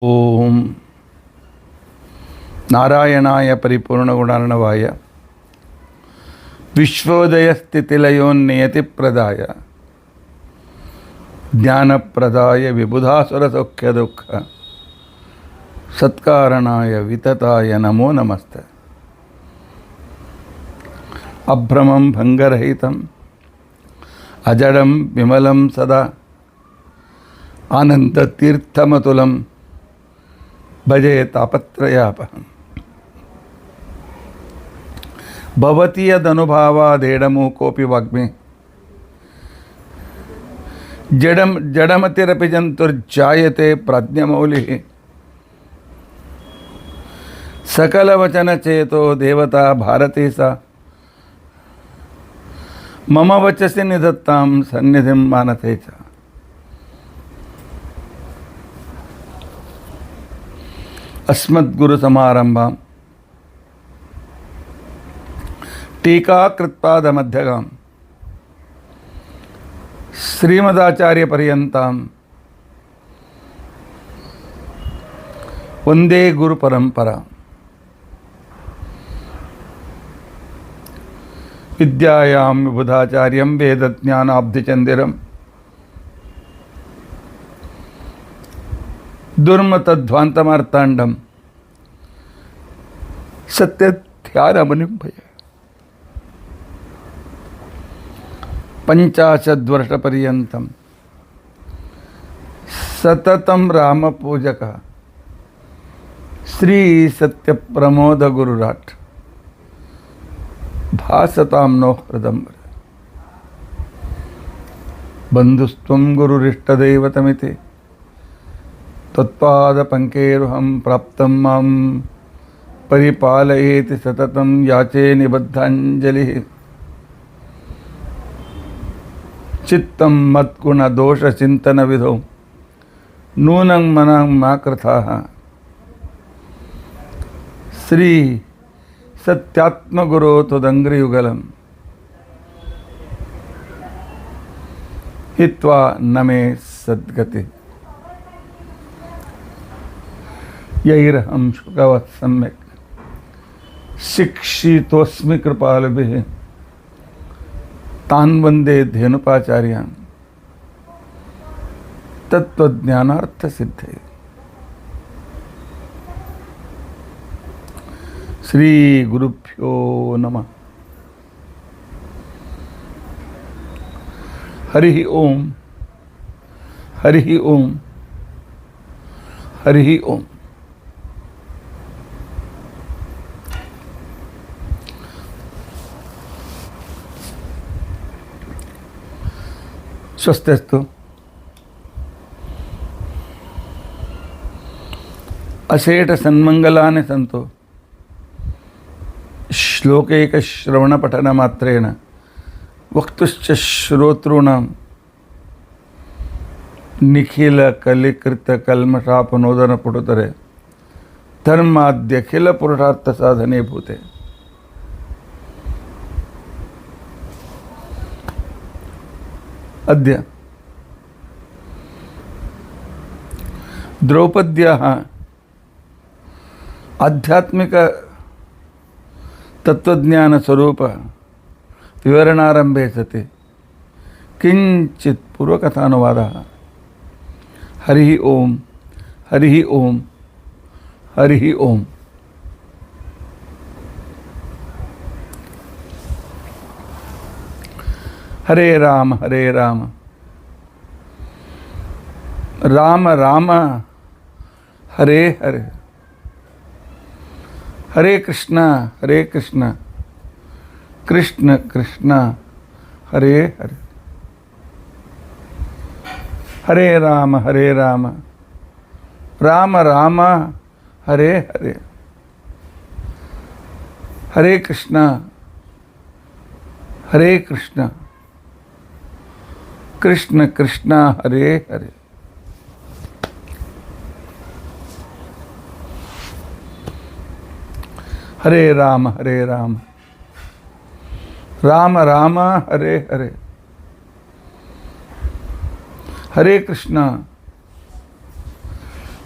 ओम नारायणाय परिपूर्णगुणार्णवाय विश्वोदय स्थितिलयोन्नियतिप्रदाय ज्ञानप्रदाय विबुधासुरसौख्यदुःख सत्कारणाय वितताय नमो नमस्ते। अभ्रमं भंगरहितं अजडं विमलं सदा आनंदतीर्थमतुलं भजे तापत्रयापहम्। भवति यदनुभावादेडमूकोऽपि वाग्मी जडमतिरपि जन्तुर्जायते प्राज्ञमौलिः। सकलवचनचेतो देवता भारती सा मम वचसि निधत्तां सन्निधिं मानते च। अस्मद्गुरुसमारम्भां टीकाकृत्पादमध्यगां श्रीमदाचार्यपर्यन्तां वन्दे गुरुपरम्परां। विद्यायां विबुधाचार्यं वेदज्ञानाब्धिचन्दिरं दुर्मतध्वान्तमार्ताण्डं सत्यध्यानमुनिं भजे। 50 वर्षपर्यन्तं सततं रामपूजकः श्री सत्यप्रमोदगुरुराट् भासतां नो हृदम्बरे। बन्धुस्त्वं गुरुरिष्टदैवतमिति तत्पादपङ्केरुहं प्राप्तं मां परिपालयेति सततं याचे निबद्धाञ्जलिः। चित्तं मद्गुणदोषचिन्तनविधौ नूनं मनं मा कृथाः। श्री सत्यात्मगुरो त्वदङ्घ्रियुगलं हित्वा न मे सद्गति। यैरहं शुकवत् सम्यक् शिक्षितोऽस्मि कृपालुभिः तान् वन्दे धेनुपाचार्यान् तत्त्वज्ञानार्थसिद्धये। श्री गुरुभ्यो नमः। हरि ओम हरि ओम हरि ओम। स्वस्तिस्तु। अशेष सन्मंगलानि सन्तो श्लोकैकश्रवणपठनमात्रेण वक्तुश्च श्रोतॄणां निखिलकलिकृतकल्मषापनोदनपुटुतरे धर्माद्यखिलपुरुषार्थसाधने भूते। अद्य द्रौपद्याः आध्यात्मिक तत्वज्ञान स्वरूप विवरणारंभे सति किंचित पूर्वकथानुवादः। हरि ओम हरि ओम हरि ओम। हरे राम राम राम हरे हरे। हरे कृष्ण कृष्ण कृष्ण हरे हरे। हरे राम राम राम हरे हरे। हरे कृष्ण कृष्ण कृष्ण हरे हरे। हरे राम राम राम हरे हरे। हरे कृष्ण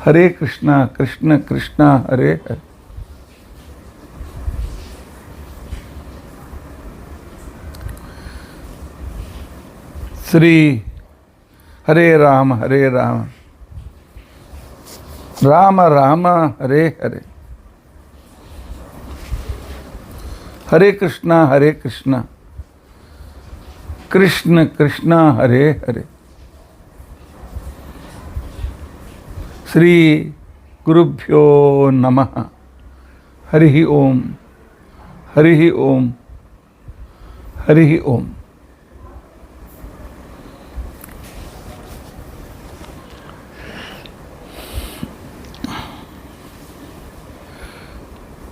ಹರೇ ಕೃಷ್ಣ ಕೃಷ್ಣ ಕೃಷ್ಣ ಹರೇ ಹರೇ. ಶ್ರೀ ಹರೇ ರಾಮ ರಾಮ ರಾಮ ಹರೇ ಹರೇ. ಹರೇ ಕೃಷ್ಣ ಕೃಷ್ಣ ಕೃಷ್ಣ ಹರೇ ಹರೇ. ಶ್ರೀ ಗುರುಭ್ಯೋ ನಮಃ. ಹರಿ ಓಂ ಹರಿ ಓಂ ಹರಿ ಓಂ.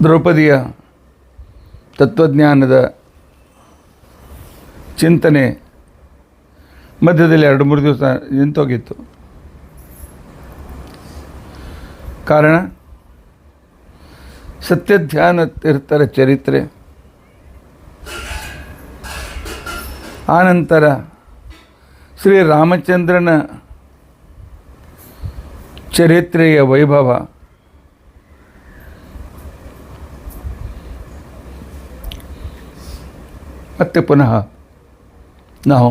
ದ್ರೌಪದಿಯ ತತ್ವಜ್ಞಾನದ ಚಿಂತನೆ ಮಧ್ಯದಲ್ಲಿ 2-3 ದಿವಸ ನಿಂತೋಗಿತ್ತು. ಕಾರಣ ಸತ್ಯಧ್ಯಾನ ತೀರ್ಥರ ಚರಿತ್ರೆ, ಆನಂತರ ಶ್ರೀರಾಮಚಂದ್ರನ ಚರಿತ್ರೆಯ ವೈಭವ, ಮತ್ತೆ ಪುನಃ ನಾವು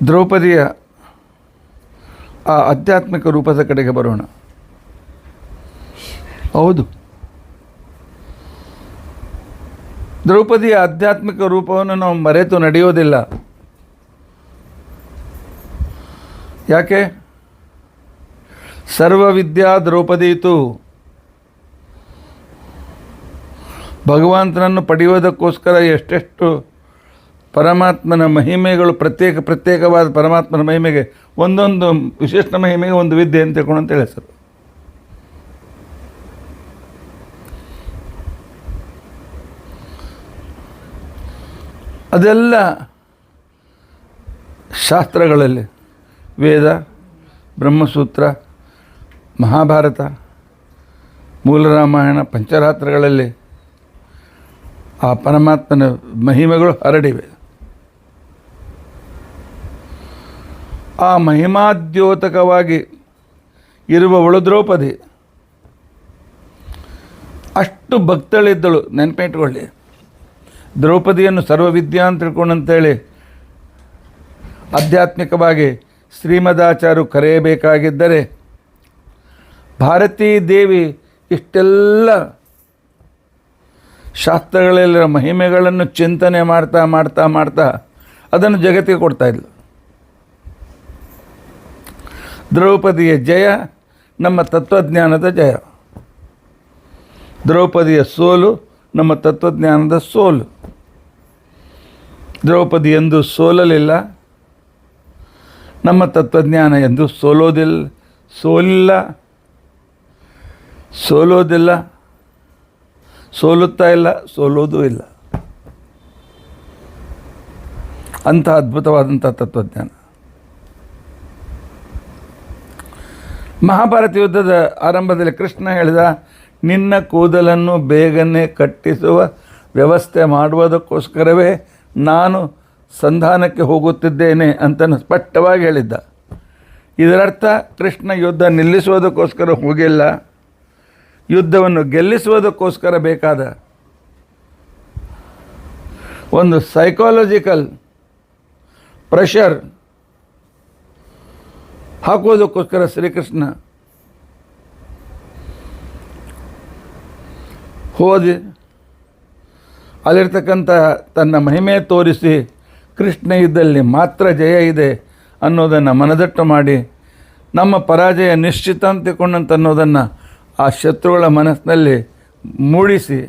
ದ್ರೌಪದಿಯ ಆ ಆಧ್ಯಾತ್ಮಿಕ ರೂಪದ ಕಡೆಗೆ ಬರೋಣ. ಹೌದು, ದ್ರೌಪದಿಯ ಆಧ್ಯಾತ್ಮಿಕ ರೂಪವನ್ನು ನಾವು ಮರೆತು ನಡೆಯೋದಿಲ್ಲ. ಯಾಕೆ? ಸರ್ವವಿದ್ಯಾ ದ್ರೌಪದೀತು. ಭಗವಂತನನ್ನು ಪಡೆಯುವುದಕ್ಕೋಸ್ಕರ ಎಷ್ಟೆಷ್ಟು ಪರಮಾತ್ಮನ ಮಹಿಮೆಗಳು, ಪ್ರತ್ಯೇಕವಾದ ಪರಮಾತ್ಮನ ಮಹಿಮೆಗೆ ಒಂದೊಂದು ವಿಶಿಷ್ಟ ಮಹಿಮೆಗೆ ಒಂದು ವಿದ್ಯೆ ಅಂತ ತಿಳ್ಕೊಂಡು ಅಂತ ಹೆಸರು. ಅದೆಲ್ಲ ಶಾಸ್ತ್ರಗಳಲ್ಲಿ, ವೇದ, ಬ್ರಹ್ಮಸೂತ್ರ, ಮಹಾಭಾರತ, ಮೂಲ ರಾಮಾಯಣ, ಪಂಚರಾತ್ರಗಳಲ್ಲಿ ಆ ಪರಮಾತ್ಮನ ಮಹಿಮೆಗಳು ಹರಡಿವೆ. ಆ ಮಹಿಮಾದ್ಯೋತಕವಾಗಿ ಇರುವವಳು ದ್ರೌಪದಿ. ಅಷ್ಟು ಭಕ್ತಳಿದ್ದಳು. ನೆನಪಿಟ್ಕೊಳ್ಳಿ, ದ್ರೌಪದಿಯನ್ನು ಸರ್ವವಿದ್ಯಾ ಅಂತ ತಿಳ್ಕೊಂಡಂತೇಳಿ ಆಧ್ಯಾತ್ಮಿಕವಾಗಿ ಶ್ರೀಮದಾಚಾರ್ಯರು ಕರೆಯಬೇಕಾಗಿದ್ದರೆ, ಭಾರತೀ ದೇವಿ ಇಷ್ಟೆಲ್ಲ ಶಾಸ್ತ್ರಗಳಲ್ಲಿರೋ ಮಹಿಮೆಗಳನ್ನು ಚಿಂತನೆ ಮಾಡ್ತಾ ಮಾಡ್ತಾ ಮಾಡ್ತಾ ಅದನ್ನು ಜಗತ್ತಿಗೆ ಕೊಡ್ತಾಯಿದ್ಲು. ದ್ರೌಪದಿಯ ಜಯ ನಮ್ಮ ತತ್ವಜ್ಞಾನದ ಜಯ, ದ್ರೌಪದಿಯ ಸೋಲು ನಮ್ಮ ತತ್ವಜ್ಞಾನದ ಸೋಲು. ದ್ರೌಪದಿ ಎಂದೂ ಸೋಲಲಿಲ್ಲ, ನಮ್ಮ ತತ್ವಜ್ಞಾನ ಎಂದೂ ಸೋಲೋದಿಲ್ಲ, ಸೋಲುತ್ತಾ ಇಲ್ಲ, ಸೋಲೋದೂ ಇಲ್ಲ. ಅಂಥ ಅದ್ಭುತವಾದಂಥ ತತ್ವಜ್ಞಾನ. ಮಹಾಭಾರತ ಯುದ್ಧದ ಆರಂಭದಲ್ಲಿ ಕೃಷ್ಣ ಹೇಳಿದ, ನಿನ್ನ ಕೂದಲನ್ನು ಬೇಗನೆ ಕಟ್ಟಿಸುವ ವ್ಯವಸ್ಥೆ ಮಾಡುವುದಕ್ಕೋಸ್ಕರವೇ ನಾನು ಸಂಧಾನಕ್ಕೆ ಹೋಗುತ್ತಿದ್ದೇನೆ ಅಂತ ಸ್ಪಷ್ಟವಾಗಿ ಹೇಳಿದ್ದ. ಇದರರ್ಥ ಕೃಷ್ಣ ಯುದ್ಧ ನಿಲ್ಲಿಸುವುದಕ್ಕೋಸ್ಕರ ಹೋಗಿಲ್ಲ, ಯುದ್ಧವನ್ನು ಗೆಲ್ಲಿಸುವುದಕ್ಕೋಸ್ಕರ ಬೇಕಾದ ಒಂದು ಸೈಕಾಲಜಿಕಲ್ ಪ್ರೆಷರ್ ಹಾಕುವುದಕ್ಕೋಸ್ಕರ ಶ್ರೀಕೃಷ್ಣ ಹೋದಿ. ಅಲ್ಲಿರ್ತಕ್ಕಂಥ ತನ್ನ ಮಹಿಮೆ ತೋರಿಸಿ ಕೃಷ್ಣ ಇದ್ದಲ್ಲಿ ಮಾತ್ರ ಜಯ ಇದೆ ಅನ್ನೋದನ್ನು ಮನದಟ್ಟು ಮಾಡಿ, ನಮ್ಮ ಪರಾಜಯ ನಿಶ್ಚಿತ ಅಂತ ತಿಳ್ಕೊಂಡಂತ ಅನ್ನೋದನ್ನು ಆ ಶತ್ರುಗಳ ಮನಸ್ಸಿನಲ್ಲಿ ಮೂಡಿಸಿ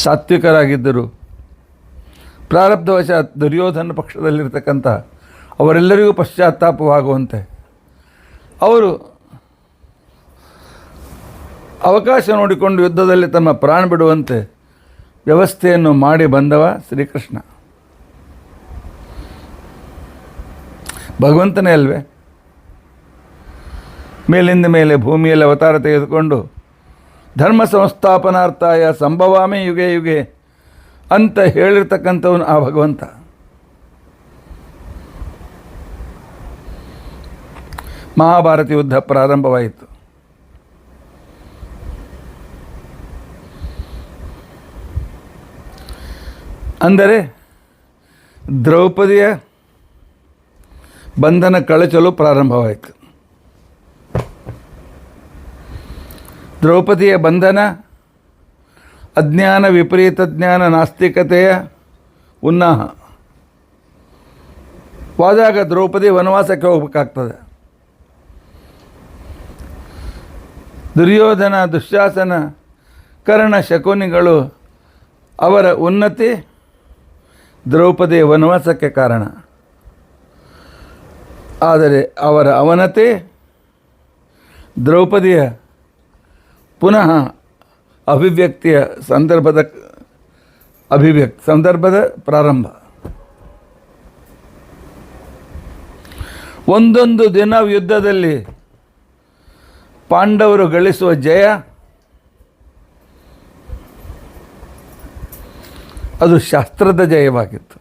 ಸಾತ್ವಿಕರಾಗಿದ್ದರು. ಪ್ರಾರಬ್ಧವಶಾತ್ ದುರ್ಯೋಧನ ಪಕ್ಷದಲ್ಲಿರ್ತಕ್ಕಂಥ ಅವರೆಲ್ಲರಿಗೂ ಪಶ್ಚಾತ್ತಾಪವಾಗುವಂತೆ ಅವರು ಅವಕಾಶ ನೋಡಿಕೊಂಡು ಯುದ್ಧದಲ್ಲಿ ತಮ್ಮ ಪ್ರಾಣ ಬಿಡುವಂತೆ ವ್ಯವಸ್ಥೆಯನ್ನು ಮಾಡಿ ಬಂದವ ಶ್ರೀಕೃಷ್ಣ. ಭಗವಂತನೇ ಅಲ್ವೇ? ಮೇಲಿಂದ ಮೇಲೆ ಭೂಮಿಯಲ್ಲಿ ಅವತಾರ ತೆಗೆದುಕೊಂಡು ಧರ್ಮ ಸಂಸ್ಥಾಪನಾರ್ಥಾಯ ಸಂಭವಾಮಿ ಯುಗೆ ಯುಗೆ ಅಂತ ಹೇಳಿರ್ತಕ್ಕಂಥವನು ಆ ಭಗವಂತ. ಮಹಾಭಾರತ ಯುದ್ಧ ಪ್ರಾರಂಭವಾಯಿತು. ಅಂದರೆ ದ್ರೌಪದಿಯ ಬಂಧನ ಕಳಚಲು ಪ್ರಾರಂಭವಾಯಿತು. ದ್ರೌಪದಿಯ ಬಂಧನ ಅಜ್ಞಾನ, ವಿಪರೀತ ಜ್ಞಾನ, ನಾಸ್ತಿಕತೆಯ ಉನ್ನಾಹ ವಾದಾಗ ದ್ರೌಪದಿ ವನವಾಸಕ್ಕೆ ಹೋಗಬೇಕಾಗ್ತದೆ. ದುರ್ಯೋಧನ, ದುಶ್ಯಾಸನ, ಕರ್ಣ, ಶಕುನಿಗಳು ಅವರ ಉನ್ನತಿ ದ್ರೌಪದಿಯ ವನವಾಸಕ್ಕೆ ಕಾರಣ. ಆದರೆ ಅವರ ಅವನತಿ ದ್ರೌಪದಿಯ ಪುನಃ ಅಭಿವ್ಯಕ್ತಿಯ ಸಂದರ್ಭದ ಪ್ರಾರಂಭ. ಒಂದೊಂದು ದಿನ ಯುದ್ಧದಲ್ಲಿ ಪಾಂಡವರು ಗಳಿಸುವ ಜಯ ಅದು ಶಾಸ್ತ್ರದ ಜಯವಾಗಿತ್ತು,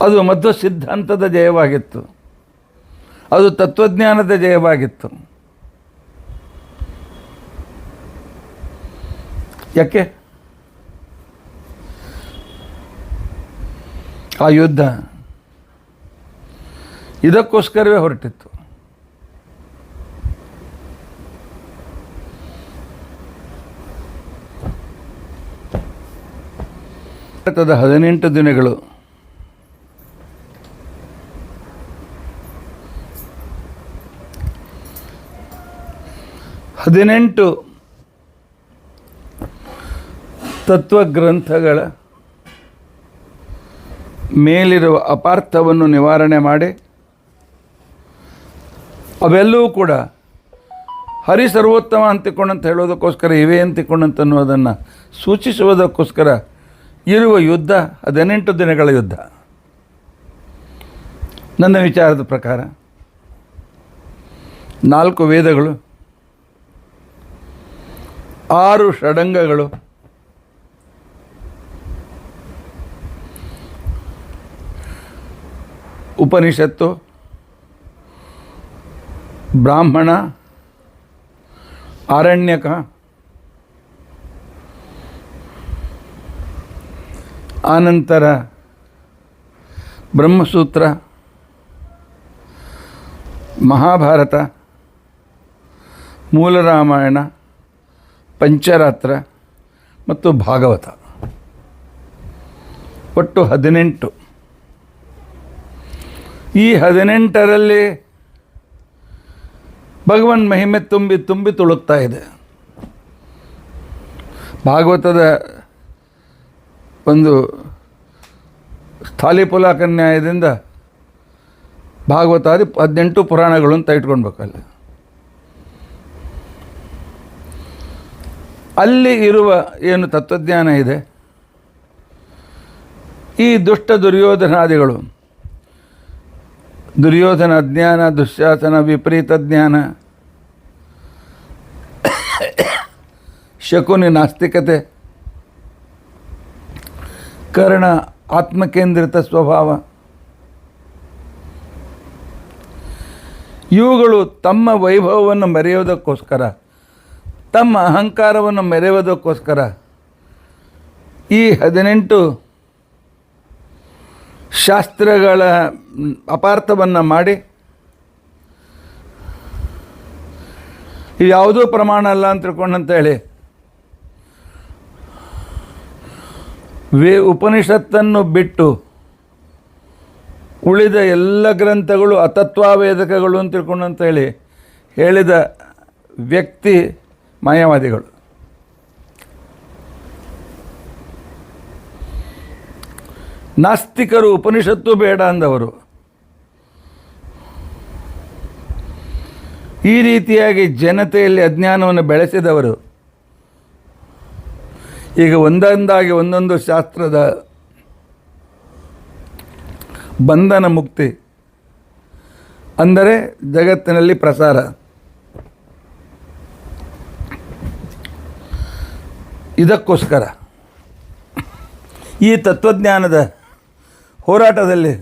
ಅದು ಮಧ್ವ ಸಿದ್ಧಾಂತದ ಜಯವಾಗಿತ್ತು, ಅದು ತತ್ವಜ್ಞಾನದ ಜಯವಾಗಿತ್ತು. ಯಾಕೆ? ಆ ಯುದ್ಧ ಇದಕ್ಕೋಸ್ಕರವೇ ಹೊರಟಿತ್ತು. ಭಾರತದ 18 ದಿನಗಳು ತತ್ವಗ್ರಂಥಗಳ ಮೇಲಿರುವ ಅಪಾರ್ಥವನ್ನು ನಿವಾರಣೆ ಮಾಡಿ ಅವೆಲ್ಲವೂ ಕೂಡ ಹರಿಸರ್ವೋತ್ತಮ ಅಂತಿಕೊಂಡಂತ ಹೇಳೋದಕ್ಕೋಸ್ಕರ ಇವೆ ಅಂತಿಕೊಂಡಂತ ಅನ್ನೋದನ್ನು ಸೂಚಿಸುವುದಕ್ಕೋಸ್ಕರ ಇರುವ ಯುದ್ಧ 18 ದಿನಗಳ ಯುದ್ಧ. ನನ್ನ ವಿಚಾರದ ಪ್ರಕಾರ 4 ವೇದಗಳು, 6 ಷಡಂಗಗಳು, ಉಪನಿಷತ್ತು, ಬ್ರಾಹ್ಮಣ, ಆರಣ್ಯಕ, ಆನಂತರ ಬ್ರಹ್ಮಸೂತ್ರ, ಮಹಾಭಾರತ, ಮೂಲರಾಮಾಯಣ, ಪಂಚರಾತ್ರ ಮತ್ತು ಭಾಗವತ. ಒಟ್ಟು 18. ಈ 18ರಲ್ಲಿ ಭಗವನ್ ಮಹಿಮೆ ತುಂಬಿ ತುಳುಕ್ತಾ ಇದೆ. ಭಾಗವತದ ಒಂದು ಸ್ಥಾಲಿಪುಲಾಕ ನ್ಯಾಯದಿಂದ ಭಾಗವತಾದಿ 18 ಪುರಾಣಗಳು ಅಂತ ಇಟ್ಕೊಳ್ಬೇಕಲ್ಲ. ಅಲ್ಲಿ ಇರುವ ಏನು ತತ್ವಜ್ಞಾನ ಇದೆ, ಈ ದುಷ್ಟ ದುರ್ಯೋಧನಾದಿಗಳು, ದುರ್ಯೋಧನ ಅಜ್ಞಾನ, ದುಶ್ಯಾಸನ ವಿಪರೀತ ಜ್ಞಾನ, ಶಕುನಿ ನಾಸ್ತಿಕತೆ, ಕರ್ಣ ಆತ್ಮಕೇಂದ್ರಿತ ಸ್ವಭಾವ, ಇವುಗಳು ತಮ್ಮ ವೈಭವವನ್ನು ಮೆರೆಯೋದಕ್ಕೋಸ್ಕರ, ತಮ್ಮ ಅಹಂಕಾರವನ್ನು ಮೆರೆಯೋದಕ್ಕೋಸ್ಕರ ಈ 18 ಶಾಸ್ತ್ರಗಳ ಅಪಾರ್ಥವನ್ನು ಮಾಡಿ ಇದು ಯಾವುದೂ ಪ್ರಮಾಣ ಅಲ್ಲ ಅಂತ ತಿಳ್ಕೊಂಡಂತೇಳಿ ಉಪನಿಷತ್ತನ್ನು ಬಿಟ್ಟು ಉಳಿದ ಎಲ್ಲ ಗ್ರಂಥಗಳು ಅತತ್ವಾವೇದಕಗಳು ಅಂತ ತಿಳ್ಕೊಂಡಂತೇಳಿ ಹೇಳಿದ ವ್ಯಕ್ತಿ ಮಾಯಾವಾದಿಗಳು. ನಾಸ್ತಿಕರು ಉಪನಿಷತ್ತು ಬೇಡ ಅಂದವರು. ಈ ರೀತಿಯಾಗಿ ಜನತೆಯಲ್ಲಿ ಅಜ್ಞಾನವನ್ನು ಬೆಳೆಸಿದವರು ಈಗ ಒಂದೊಂದಾಗಿ ಒಂದೊಂದು ಶಾಸ್ತ್ರದ ಬಂಧನ ಮುಕ್ತಿ ಅಂದರೆ ಜಗತ್ತಿನಲ್ಲಿ ಪ್ರಸಾರ. ಇದಕ್ಕೋಸ್ಕರ ಈ ತತ್ವಜ್ಞಾನದ ಹೋರಾಟದಲ್ಲಿ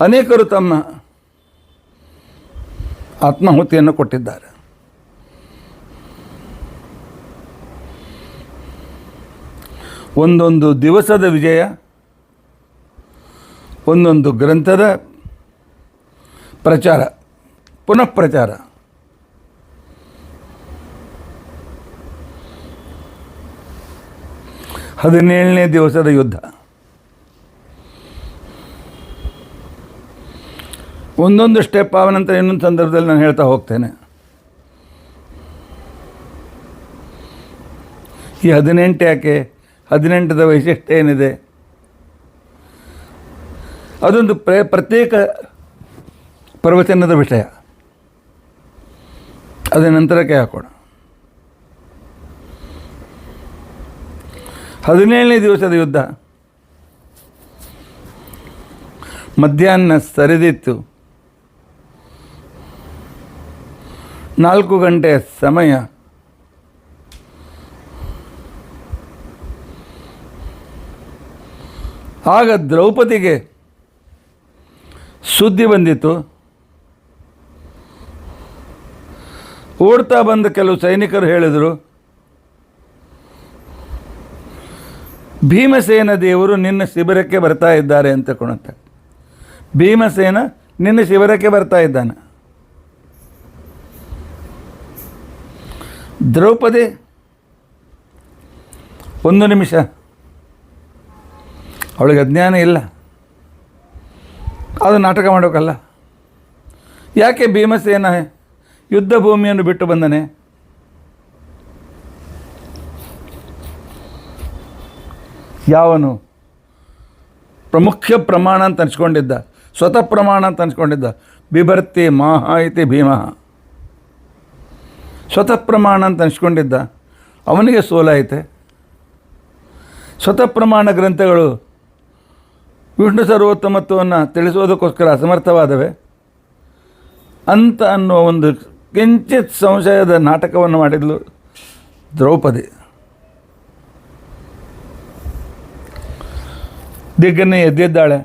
ಅನೇಕರು ತಮ್ಮ ಆತ್ಮಾಹುತಿಯನ್ನು ಕೊಟ್ಟಿದ್ದಾರೆ. ಒಂದೊಂದು ದಿವಸದ ವಿಜಯ, ಒಂದೊಂದು ಗ್ರಂಥದ ಪ್ರಚಾರ, ಪುನಃ ಪ್ರಚಾರ. ಹದಿನೇಳನೇ ದಿವಸದ ಯುದ್ಧ. ಒಂದೊಂದು ಸ್ಟೆಪ್ ಆದ ನಂತರ ಇನ್ನೊಂದು ಸಂದರ್ಭದಲ್ಲಿ ನಾನು ಹೇಳ್ತಾ ಹೋಗ್ತೇನೆ. ಈ 18 ಯಾಕೆ, 18ದ ವೈಶಿಷ್ಟ್ಯ ಏನಿದೆ, ಅದೊಂದು ಪ್ರತ್ಯೇಕ ಪ್ರವಚನದ ವಿಷಯ. ಅದ ನಂತರಕ್ಕೆ ಹಾಕೋಣ. 17ನೇ ದಿವಸದ ಯುದ್ಧ. ಮಧ್ಯಾಹ್ನ ಸರಿದಿತ್ತು. 4 ಗಂಟೆ ಸಮಯ. ಆಗ ದ್ರೌಪದಿಗೆ ಸುದ್ದಿ ಬಂದಿತು. ಓಡ್ತಾ ಬಂದ ಕೆಲವು ಸೈನಿಕರು ಹೇಳಿದರು, ಭೀಮಸೇನ ದೇವರು ನಿನ್ನ ಶಿಬಿರಕ್ಕೆ ಬರ್ತಾ ಇದ್ದಾರೆ ಅಂತ ಕೊಡುತ್ತೆ. ಭೀಮಸೇನ ನಿನ್ನ ಶಿಬಿರಕ್ಕೆ ಬರ್ತಾ ಇದ್ದಾನೆ. ದ್ರೌಪದಿ 1 ನಿಮಿಷ, ಅವಳಿಗೆ ಅಜ್ಞಾನ ಇಲ್ಲ, ಅದು ನಾಟಕ ಮಾಡೋಕ್ಕಲ್ಲ. ಯಾಕೆ ಭೀಮಸೇನ ಯುದ್ಧ ಭೂಮಿಯನ್ನು ಬಿಟ್ಟು ಬಂದನೆ? ಯಾವನು ಪ್ರಮುಖ ಪ್ರಮಾಣ ಅಂತ ಅನ್ಸ್ಕೊಂಡಿದ್ದ, ಸ್ವತಃ ಪ್ರಮಾಣ ಅಂತ ಅನ್ಸ್ಕೊಂಡಿದ್ದ, ಬಿಭರ್ತಿ ಮಾಹ ಇತಿ ಭೀಮಃ, ಸ್ವತಃ ಪ್ರಮಾಣ ಅಂತ ಅನ್ಸ್ಕೊಂಡಿದ್ದ, ಅವನಿಗೆ ಸೋಲಾಯಿತೆ. ಸ್ವತಃ ಪ್ರಮಾಣ ಗ್ರಂಥಗಳು ವಿಷ್ಣು ಸರ್ವೋತ್ತಮತ್ವವನ್ನು ತಿಳಿಸೋದಕ್ಕೋಸ್ಕರ ಅಸಮರ್ಥವಾದವೆ ಅಂತ ಅನ್ನುವ ಒಂದು ಕಿಂಚಿತ್ ಸಂಶಯದ ನಾಟಕವನ್ನು ಮಾಡಿದ್ಲು ದ್ರೌಪದಿ. ದಿಗ್ಗನ್ನೇ ಎದ್ದಿದ್ದಾಳೆ.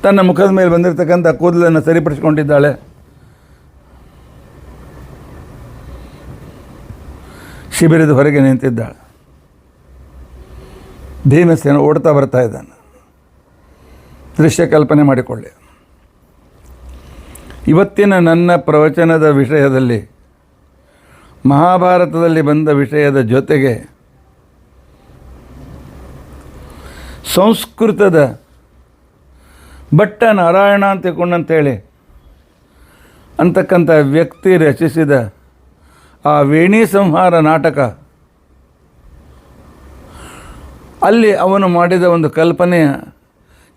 ತನ್ನ ಮುಖದ ಮೇಲೆ ಬಂದಿರತಕ್ಕಂಥ ಕೂದಲನ್ನು ಸರಿಪಡಿಸಿಕೊಂಡಿದ್ದಾಳೆ. ಶಿಬಿರದ ಹೊರಗೆ ನಿಂತಿದ್ದಾಳೆ. ಭೀಮಸೇನ ಓಡ್ತಾ ಬರ್ತಾ ಇದ್ದಾನೆ. ದೃಶ್ಯ ಕಲ್ಪನೆ ಮಾಡಿಕೊಳ್ಳಿ. ಇವತ್ತಿನ ನನ್ನ ಪ್ರವಚನದ ವಿಷಯದಲ್ಲಿ ಮಹಾಭಾರತದಲ್ಲಿ ಬಂದ ವಿಷಯದ ಜೊತೆಗೆ ಸಂಸ್ಕೃತದ ಭಟ್ಟ ನಾರಾಯಣ ಅಂತೇಳಿ ಅಂತಕ್ಕಂಥ ವ್ಯಕ್ತಿ ರಚಿಸಿದ ಆ ವೇಣಿ ಸಂಹಾರ ನಾಟಕ, ಅಲ್ಲಿ ಅವನು ಮಾಡಿದ ಒಂದು ಕಲ್ಪನೆಯ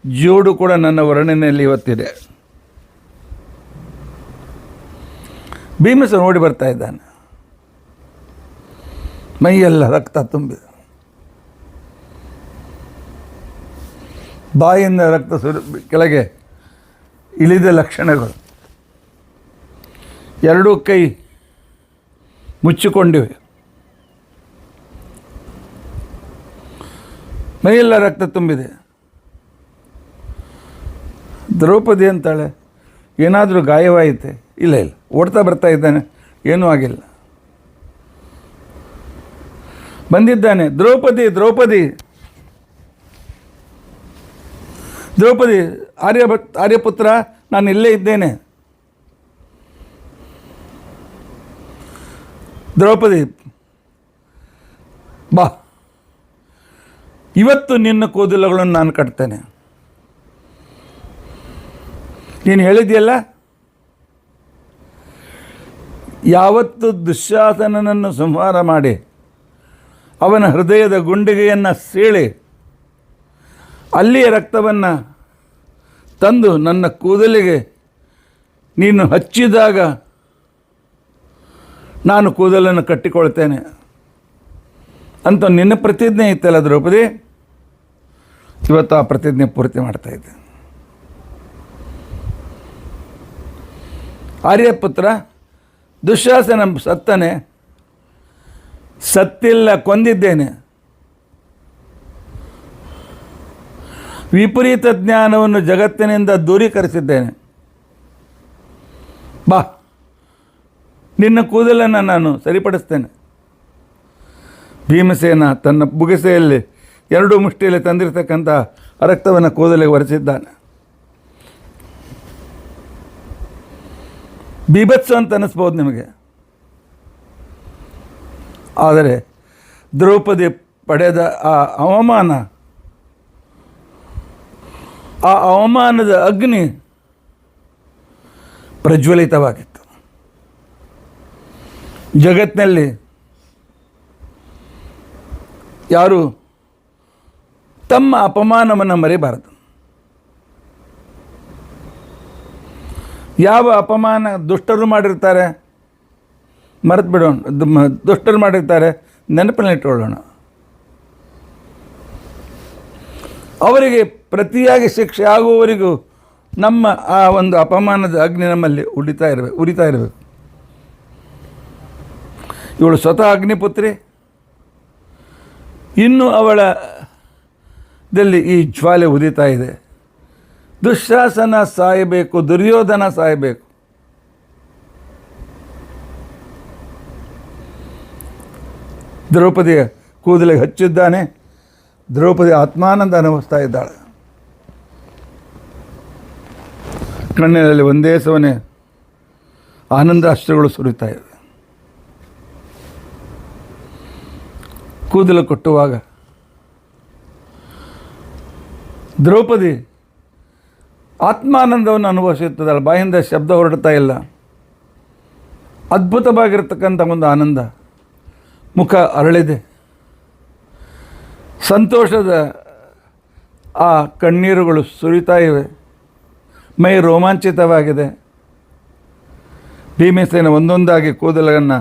ಜೋಡು ಕೂಡ ನನ್ನ ವರ್ಣನೆಯಲ್ಲಿ ಇವತ್ತಿದೆ. ಭೀಮಸೇನ ನೋಡಿ ಬರ್ತಾ ಇದ್ದಾನೆ. ಮೈಯೆಲ್ಲ ರಕ್ತ ತುಂಬಿದೆ. ಬಾಯಿಂದ ರಕ್ತ ಕೆಳಗೆ ಇಳಿದ ಲಕ್ಷಣಗಳು. 2 ಕೈ ಮುಚ್ಚಿಕೊಂಡಿವೆ. ಮೈಯೆಲ್ಲ ರಕ್ತ ತುಂಬಿದೆ. ದ್ರೌಪದಿ ಅಂತಾಳೆ, ಏನಾದರೂ ಗಾಯವಾಯಿತೆ? ಇಲ್ಲ, ಓಡ್ತಾ ಬರ್ತಾ ಇದ್ದಾನೆ, ಏನೂ ಆಗಿಲ್ಲ. ಬಂದಿದ್ದಾನೆ, ದ್ರೌಪದಿ ದ್ರೌಪದಿ ದ್ರೌಪದಿ, ಆರ್ಯಪುತ್ರ, ನಾನು ಇಲ್ಲೇ ಇದ್ದೇನೆ. ದ್ರೌಪದಿ, ಬಾ, ಇವತ್ತು ನಿನ್ನ ಕೂದಲುಗಳನ್ನು ನಾನು ಕಟ್ತೇನೆ. ನೀನು ಹೇಳಿದೆಯಲ್ಲ, ಯಾವತ್ತು ದುಶ್ಯಾಸನನನ್ನು ಸಂಹಾರ ಮಾಡಿ ಅವನ ಹೃದಯದ ಗುಂಡಿಗೆಯನ್ನು ಸೀಳಿ ಅಲ್ಲಿಯ ರಕ್ತವನ್ನು ತಂದು ನನ್ನ ಕೂದಲಿಗೆ ನೀನು ಹಚ್ಚಿದಾಗ ನಾನು ಕೂದಲನ್ನು ಕಟ್ಟಿಕೊಳ್ತೇನೆ ಅಂತ ನಿನ್ನ ಪ್ರತಿಜ್ಞೆ ಇತ್ತಲ್ಲ ದ್ರೌಪದಿ, ಇವತ್ತು ಆ ಪ್ರತಿಜ್ಞೆ ಪೂರ್ತಿ ಮಾಡ್ತಾಯಿದ್ದೆ. ಆರ್ಯಪುತ್ರ, ದುಶ್ಯಾಸನ ಸತ್ತನೆ? ಸತ್ತಿಲ್ಲ, ಕೊಂದಿದ್ದೇನೆ. ವಿಪರೀತ ಜ್ಞಾನವನ್ನು ಜಗತ್ತಿನಿಂದ ದೂರೀಕರಿಸಿದ್ದೇನೆ. ಬಾ, ನಿನ್ನ ಕೂದಲನ್ನು ನಾನು ಸರಿಪಡಿಸ್ತೇನೆ. ಭೀಮಸೇನ ತನ್ನ ಬುಗಿಸೆಯಲ್ಲಿ 2 ಮುಷ್ಟಿಯಲ್ಲಿ ತಂದಿರತಕ್ಕಂಥ ರಕ್ತವನ್ನು ಕೂದಲಿಗೆ ಒರೆಸಿದ್ದಾನೆ. ಬೀಭತ್ಸ ಅಂತ ಅನ್ನಿಸ್ಬೋದು ನಿಮಗೆ. ಆದರೆ ದ್ರೌಪದಿ ಪಡೆದ ಆ ಅವಮಾನದ ಅಗ್ನಿ ಪ್ರಜ್ವಲಿತವಾಗಿತ್ತು. ಜಗತ್ತಿನಲ್ಲಿ ಯಾರು ತಮ್ಮ ಅಪಮಾನವನ್ನು ಮರೆಯಬಾರದು. ಯಾವ ಅಪಮಾನ ದುಷ್ಟರು ಮಾಡಿರ್ತಾರೆ ಮರೆತು ಬಿಡೋಣ, ದುಷ್ಟರು ಮಾಡಿರ್ತಾರೆ ನೆನಪಿನಲ್ಲಿಟ್ಟುಕೊಳ್ಳೋಣ. ಅವರಿಗೆ ಪ್ರತಿಯಾಗಿ ಶಿಕ್ಷೆ ಆಗುವವರೆಗೂ ನಮ್ಮ ಆ ಒಂದು ಅಪಮಾನದ ಅಗ್ನಿ ನಮ್ಮಲ್ಲಿ ಉರಿತಾ ಇರಬೇಕು. ಇವಳು ಸ್ವತಃ ಅಗ್ನಿಪುತ್ರಿ, ಇನ್ನು ಅವಳದಲ್ಲಿ ಈ ಜ್ವಾಲೆ ಉದಿತಾ ಇದೆ. ದುಶ್ಯಾಸನ ಸಾಯಬೇಕು, ದುರ್ಯೋಧನ ಸಾಯಬೇಕು. ದ್ರೌಪದಿಯ ಕೂದಲಿಗೆ ಹಚ್ಚಿದ್ದಾನೆ. ದ್ರೌಪದಿ ಆತ್ಮಾನಂದ ಅನುಭವಿಸ್ತಾ ಇದ್ದಾಳೆ. ಕಣ್ಣಿನಲ್ಲಿ ಒಂದೇ ಸವನೆ ಆನಂದಾಶ್ರುಗಳು ಸುರಿತಾ ಇವೆ. ಕೂದಲು ಕೊಟ್ಟುವಾಗ ದ್ರೌಪದಿ ಆತ್ಮಾನಂದವನ್ನು ಅನುಭವಿಸುತ್ತಿದ್ದಾಳೆ. ಬಾಯಿಂದ ಶಬ್ದ ಹೊರಡ್ತಾ ಇಲ್ಲ. ಅದ್ಭುತವಾಗಿರ್ತಕ್ಕಂಥ ಒಂದು ಆನಂದ. ಮುಖ ಅರಳಿದೆ. ಸಂತೋಷದ ಆ ಕಣ್ಣೀರುಗಳು ಸುರಿತಾ ಇವೆ. ಮೈ ರೋಮಾಂಚಿತವಾಗಿದೆ. ಭೀಮಸೇನ ಒಂದೊಂದಾಗಿ ಕೂದಲನ್ನು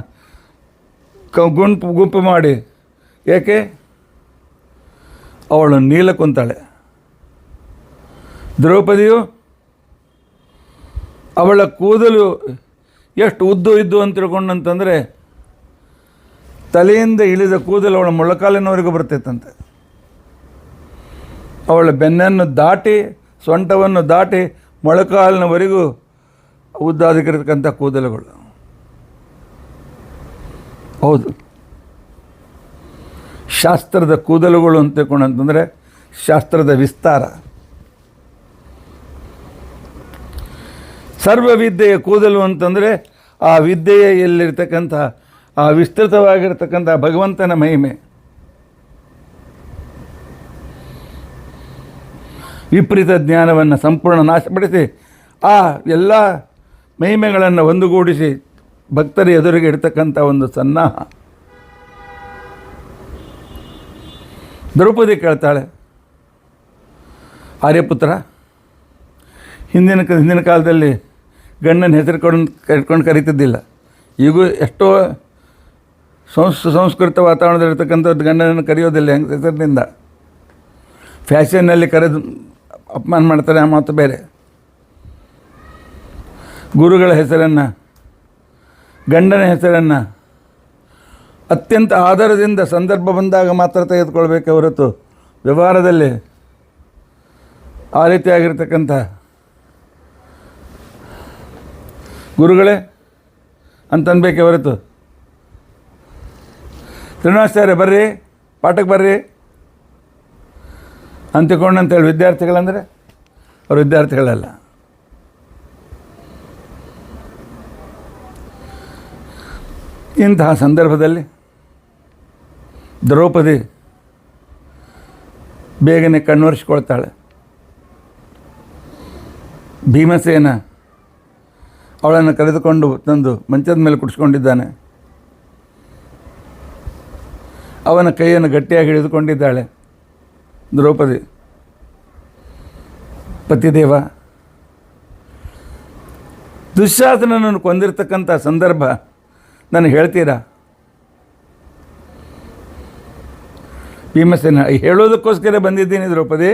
ಗುಂಪು ಮಾಡಿ, ಏಕೆ ಅವಳು ನೀಲ ಕುಂತಾಳೆ. ದ್ರೌಪದಿಯು ಅವಳ ಕೂದಲು ಎಷ್ಟು ಉದ್ದು ಇದ್ದು ಅಂತ ತಿಳ್ಕೊಂಡಂತಂದರೆ ತಲೆಯಿಂದ ಇಳಿದ ಕೂದಲು ಅವಳ ಮೊಳಕಾಲಿನವರೆಗೂ ಬರ್ತಿತ್ತಂತೆ. ಅವಳ ಬೆನ್ನನ್ನು ದಾಟಿ, ಸೊಂಟವನ್ನು ದಾಟಿ ಮೊಳಕಾಲಿನವರೆಗೂ ಉದ್ದಾಗಿರತಕ್ಕಂಥ ಕೂದಲುಗಳು. ಹೌದು, ಶಾಸ್ತ್ರದ ಕೂದಲುಗಳು ಅಂತ ತಿಳ್ಕೊಂಡಂತಂದರೆ ಶಾಸ್ತ್ರದ ವಿಸ್ತಾರ. ಸರ್ವವಿದ್ಯೆಯ ಕೂದಲು ಅಂತಂದರೆ ಆ ವಿದ್ಯೆಯಲ್ಲಿರ್ತಕ್ಕಂಥ ಆ ವಿಸ್ತೃತವಾಗಿರ್ತಕ್ಕಂಥ ಭಗವಂತನ ಮಹಿಮೆ. ವಿಪರೀತ ಜ್ಞಾನವನ್ನು ಸಂಪೂರ್ಣ ನಾಶಪಡಿಸಿ ಆ ಎಲ್ಲ ಮಹಿಮೆಗಳನ್ನು ಒಂದುಗೂಡಿಸಿ ಭಕ್ತರ ಎದುರಿಗೆ ಇಡ್ತಕ್ಕಂಥ ಒಂದು ಸನ್ನಾಹ. ದ್ರೌಪದಿ ಕೇಳ್ತಾಳೆ, ಆರ್ಯಪುತ್ರ, ಹಿಂದಿನ ಕಾಲದಲ್ಲಿ ಗಂಡನ ಹೆಸರು ಕಟ್ಕೊಂಡು ಕರೀತಿದ್ದಿಲ್ಲ. ಈಗೂ ಎಷ್ಟೋ ಸಂಸ್ಕೃತ ವಾತಾವರಣದಲ್ಲಿರ್ತಕ್ಕಂಥದ್ದು ಗಂಡನನ್ನು ಕರೆಯೋದಿಲ್ಲ ಹೆಸರಿನಿಂದ. ಫ್ಯಾಷನ್ನಲ್ಲಿ ಕರೆದು ಅಪಮಾನ ಮಾಡ್ತಾರೆ, ಆ ಮಾತು ಬೇರೆ. ಗುರುಗಳ ಹೆಸರನ್ನು, ಗಂಡನ ಹೆಸರನ್ನು ಅತ್ಯಂತ ಆಧಾರದಿಂದ ಸಂದರ್ಭ ಬಂದಾಗ ಮಾತ್ರ ತೆಗೆದುಕೊಳ್ಬೇಕೆ ಹೊರತು ವ್ಯವಹಾರದಲ್ಲಿ ಆ ರೀತಿಯಾಗಿರ್ತಕ್ಕಂಥ ಗುರುಗಳೇ ಅಂತನ್ಬೇಕೆ ಹೊರತು ಶ್ರೀನಿವಾಸಾಚಾರ್ಯ ಬರ್ರಿ, ಪಾಠಕ್ಕೆ ಬರ್ರಿ ಅಂತಿಕೊಂಡಂತೇಳಿ ವಿದ್ಯಾರ್ಥಿಗಳಂದರೆ ಅವರು ವಿದ್ಯಾರ್ಥಿಗಳಲ್ಲ. ಇಂತಹ ಸಂದರ್ಭದಲ್ಲಿ ದ್ರೌಪದಿ ಬೇಗನೆ ಕಣ್ಣೊರೆಸ್ಕೊಳ್ತಾಳೆ. ಭೀಮಸೇನ ಅವಳನ್ನು ಕರೆದುಕೊಂಡು ತಂದು ಮಂಚದ ಮೇಲೆ ಕುಡಿಸ್ಕೊಂಡಿದ್ದಾನೆ. ಅವನ ಕೈಯನ್ನು ಗಟ್ಟಿಯಾಗಿ ಹಿಡಿದುಕೊಂಡಿದ್ದಾಳೆ ದ್ರೌಪದಿ. ಪತಿದೇವ ದುಶ್ಯಾಸನನನ್ನು ಕೊಂದಿರ್ತಕ್ಕಂಥ ಸಂದರ್ಭ ನನಗೆ ಹೇಳ್ತೀರಾ? ಭೀಮಸೇನ, ಹೇಳೋದಕ್ಕೋಸ್ಕರ ಬಂದಿದ್ದೀನಿ ದ್ರೌಪದಿ,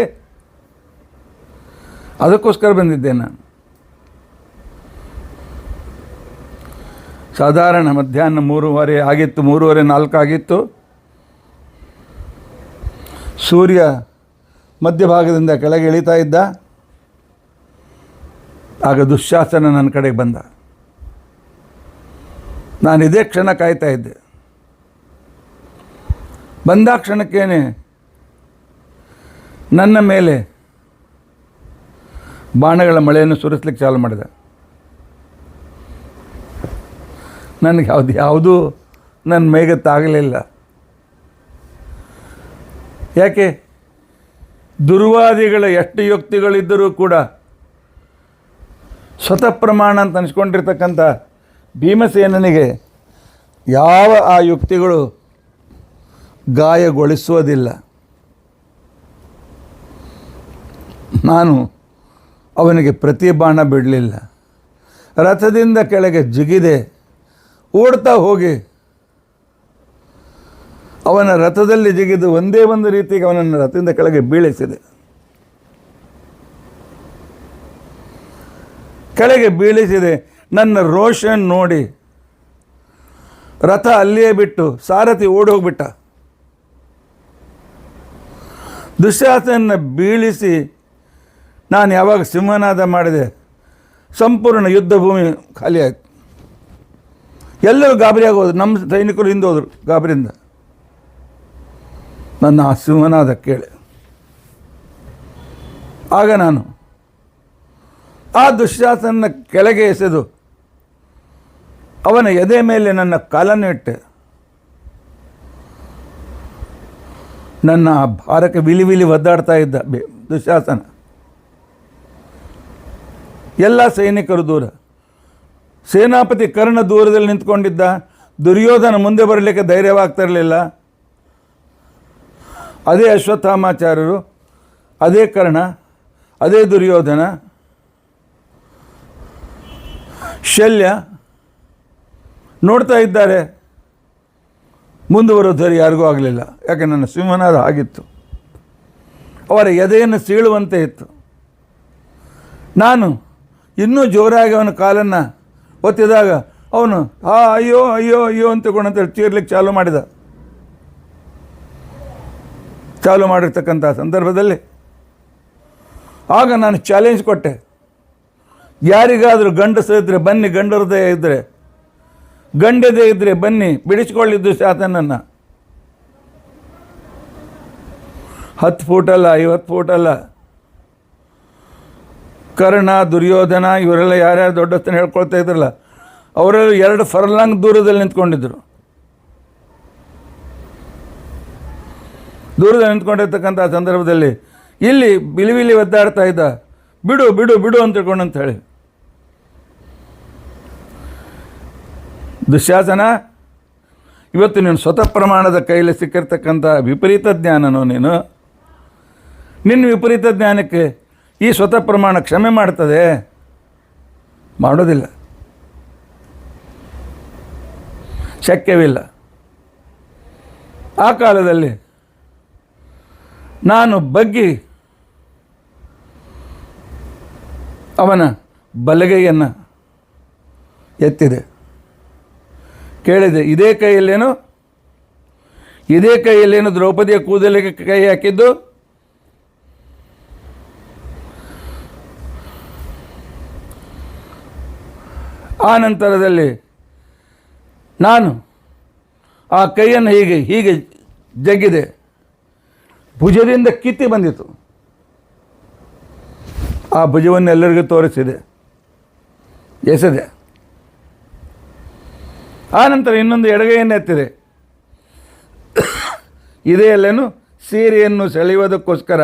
ಅದಕ್ಕೋಸ್ಕರ ಬಂದಿದ್ದೆ ನಾನು. ಸಾಧಾರಣ ಮಧ್ಯಾಹ್ನ 3:30 ಆಗಿತ್ತು, 3:30, 4 ಆಗಿತ್ತು. ಸೂರ್ಯ ಮಧ್ಯಭಾಗದಿಂದ ಕೆಳಗೆ ಇಳಿತಾ ಇದ್ದ. ಆಗ ದುಶ್ಯಾಸನ ನನ್ನ ಕಡೆಗೆ ಬಂದ. ನಾನು ಇದೇ ಕ್ಷಣ ಕಾಯ್ತಾ ಇದ್ದೆ. ಬಂದ ಕ್ಷಣಕ್ಕೇನೆ ನನ್ನ ಮೇಲೆ ಬಾಣಗಳ ಮಳೆಯನ್ನು ಸುರಿಸ್ಲಿಕ್ಕೆ ಚಾಲು ಮಾಡಿದ. ನನಗೆ ಯಾವುದೂ ನನ್ನ ಮೈಗೆ ತಾಗಲಿಲ್ಲ. ಯಾಕೆ? ದುರ್ವಾದಿಗಳ ಎಷ್ಟು ಯುಕ್ತಿಗಳಿದ್ದರೂ ಕೂಡ ಸ್ವತಃ ಪ್ರಮಾಣ ಅಂತ ಅನಿಸ್ಕೊಂಡಿರ್ತಕ್ಕಂಥ ಭೀಮಸೇನನಿಗೆ ಯಾವ ಆ ಯುಕ್ತಿಗಳು ಗಾಯಗೊಳಿಸುವುದಿಲ್ಲ. ನಾನು ಅವನಿಗೆ ಪ್ರತಿ ಬಾಣ ಬಿಡಲಿಲ್ಲ. ರಥದಿಂದ ಕೆಳಗೆ ಜಿಗಿದೆ, ಓಡ್ತಾ ಹೋಗಿ ಅವನ ರಥದಲ್ಲಿ ಜಿಗಿದು ಒಂದೇ ಒಂದು ರೀತಿಗೆ ಅವನನ್ನು ರಥದಿಂದ ಕೆಳಗೆ ಬೀಳಿಸಿದೆ. ಕೆಳಗೆ ಬೀಳಿಸಿದೆ. ನನ್ನ ರೋಷ ನೋಡಿ ರಥ ಅಲ್ಲಿಯೇ ಬಿಟ್ಟು ಸಾರಥಿ ಓಡಿ ಹೋಗ್ಬಿಟ್ಟ. ದುಶ್ಯಾಸನನ್ನು ಬೀಳಿಸಿ ನಾನು ಯಾವಾಗ ಸಿಂಹನಾದ ಮಾಡಿದೆ, ಸಂಪೂರ್ಣ ಯುದ್ಧ ಭೂಮಿ ಖಾಲಿ ಆಯಿತು. ಎಲ್ಲರೂ ಗಾಬರಿ ಆಗೋದು. ನಮ್ಮ ಸೈನಿಕರು ಹಿಂದೆ ಹೋದರು ಗಾಬರಿಯಿಂದ. ನನ್ನ ಆ ಸಿಂಹನಾದ ಕೇಳಿ ಆಗ ನಾನು ಆ ದುಶ್ಯಾಸನನ ಕೆಳಗೆ ಎಸೆದು ಅವನ ಎದೆ ಮೇಲೆ ನನ್ನ ಕಾಲನ್ನು ಇಟ್ಟೆ. ನನ್ನ ಆ ಭಾರಕ್ಕೆ ವಿಲಿ ವಿಲಿ ಒದ್ದಾಡ್ತಾ ಇದ್ದ ದುಶ್ಯಾಸನ. ಎಲ್ಲ ಸೈನಿಕರು ದೂರ. ಸೇನಾಪತಿ ಕರ್ಣ ದೂರದಲ್ಲಿ ನಿಂತ್ಕೊಂಡಿದ್ದ. ದುರ್ಯೋಧನ ಮುಂದೆ ಬರಲಿಕ್ಕೆ ಧೈರ್ಯವಾಗ್ತಾ ಇರಲಿಲ್ಲ. ಅದೇ ಅಶ್ವತ್ಥಾಮಾಚಾರ್ಯರು, ಅದೇ ಕರ್ಣ, ಅದೇ ದುರ್ಯೋಧನ, ಶಲ್ಯ ನೋಡ್ತಾ ಇದ್ದಾರೆ. ಮುಂದುವರೆದರೆ ಯಾರಿಗೂ ಆಗಲಿಲ್ಲ. ಯಾಕೆ ನನ್ನ ಸಿಂಹನಾದ ಆಗಿತ್ತು. ಅವರ ಎದೆಯನ್ನು ಸೀಳುವಂತೆ ಇತ್ತು. ನಾನು ಇನ್ನೂ ಜೋರಾಗಿ ಅವನ ಕಾಲನ್ನು ಒತ್ತಿದಾಗ ಅವನು ಅಯ್ಯೋ ಅಯ್ಯೋ ಅಯ್ಯೋ ಅಂತೇಳಿ ಚೀರ್ಲಿಕ್ಕೆ ಚಾಲು ಮಾಡಿರ್ತಕ್ಕಂಥ ಸಂದರ್ಭದಲ್ಲಿ ಆಗ ನಾನು ಚಾಲೆಂಜ್ ಕೊಟ್ಟೆ. ಯಾರಿಗಾದರೂ ಗಂಡಸಿದ್ರೆ ಬನ್ನಿ, ಗಂಡ ಹೃದಯ ಇದ್ದರೆ, ಗಂಡದೇ ಇದ್ದರೆ ಬನ್ನಿ, ಬಿಡಿಸ್ಕೊಳ್ಳಿದ್ದು ದುಶ್ಯಾಸನನ್ನು. 10 ಫೂಟಲ್ಲ, 50 ಫೂಟಲ್ಲ. ಕರ್ಣ, ದುರ್ಯೋಧನ ಇವರೆಲ್ಲ ಯಾರ್ಯಾರು ದೊಡ್ಡಸ್ತನ ಹೇಳ್ಕೊಳ್ತಾ ಇದ್ರಲ್ಲ, ಅವರೆಲ್ಲ 2 ಫರ್ಲಾಂಗ್ ದೂರದಲ್ಲಿ ನಿಂತ್ಕೊಂಡಿದ್ದರು. ದೂರದಲ್ಲಿ ನಿಂತ್ಕೊಂಡಿರ್ತಕ್ಕಂಥ ಸಂದರ್ಭದಲ್ಲಿ ಇಲ್ಲಿ ಬಿಲಿಬಿಲಿ ಒದ್ದಾಡ್ತಾ ಇದ್ದ. ಬಿಡು ಬಿಡು ಬಿಡು ಅಂತ ಹೇಳಿ, ದುಶ್ಯಾಸನ, ಇವತ್ತು ನೀನು ಸ್ವತಃ ಪ್ರಮಾಣದ ಕೈಯಲ್ಲಿ ಸಿಕ್ಕಿರ್ತಕ್ಕಂಥ ವಿಪರೀತ ಜ್ಞಾನನೋ ನೀನು. ನಿನ್ನ ವಿಪರೀತ ಜ್ಞಾನಕ್ಕೆ ಈ ಸ್ವತಃ ಪ್ರಮಾಣ ಕ್ಷಮೆ ಮಾಡ್ತದೆ? ಮಾಡೋದಿಲ್ಲ, ಶಕ್ಯವಿಲ್ಲ. ಆ ಕಾಲದಲ್ಲಿ ನಾನು ಬಗ್ಗಿ ಅವನ ಬಲಗೈಯನ್ನು ಎತ್ತಿದೆ. ಕೇಳಿದೆ, ಇದೇ ಕೈಯಲ್ಲೇನು ದ್ರೌಪದಿಯ ಕೂದಲಿಗೆ ಕೈ ಹಾಕಿದ್ದು? ಆ ನಂತರದಲ್ಲಿ ನಾನು ಆ ಕೈಯನ್ನು ಹೀಗೆ ಜಗ್ಗಿದೆ. ಭುಜದಿಂದ ಕಿತ್ತಿ ಬಂದಿತು. ಆ ಭುಜವನ್ನು ಎಲ್ಲರಿಗೂ ತೋರಿಸಿದೆ, ಎಸೆದೆ. ಆ ನಂತರ ಇನ್ನೊಂದು ಎಡಗೈಯನ್ನು ಎತ್ತಿದೆ. ಇದೆಯಲ್ಲೇನು ಸೀರೆಯನ್ನು ಸೆಳೆಯುವುದಕ್ಕೋಸ್ಕರ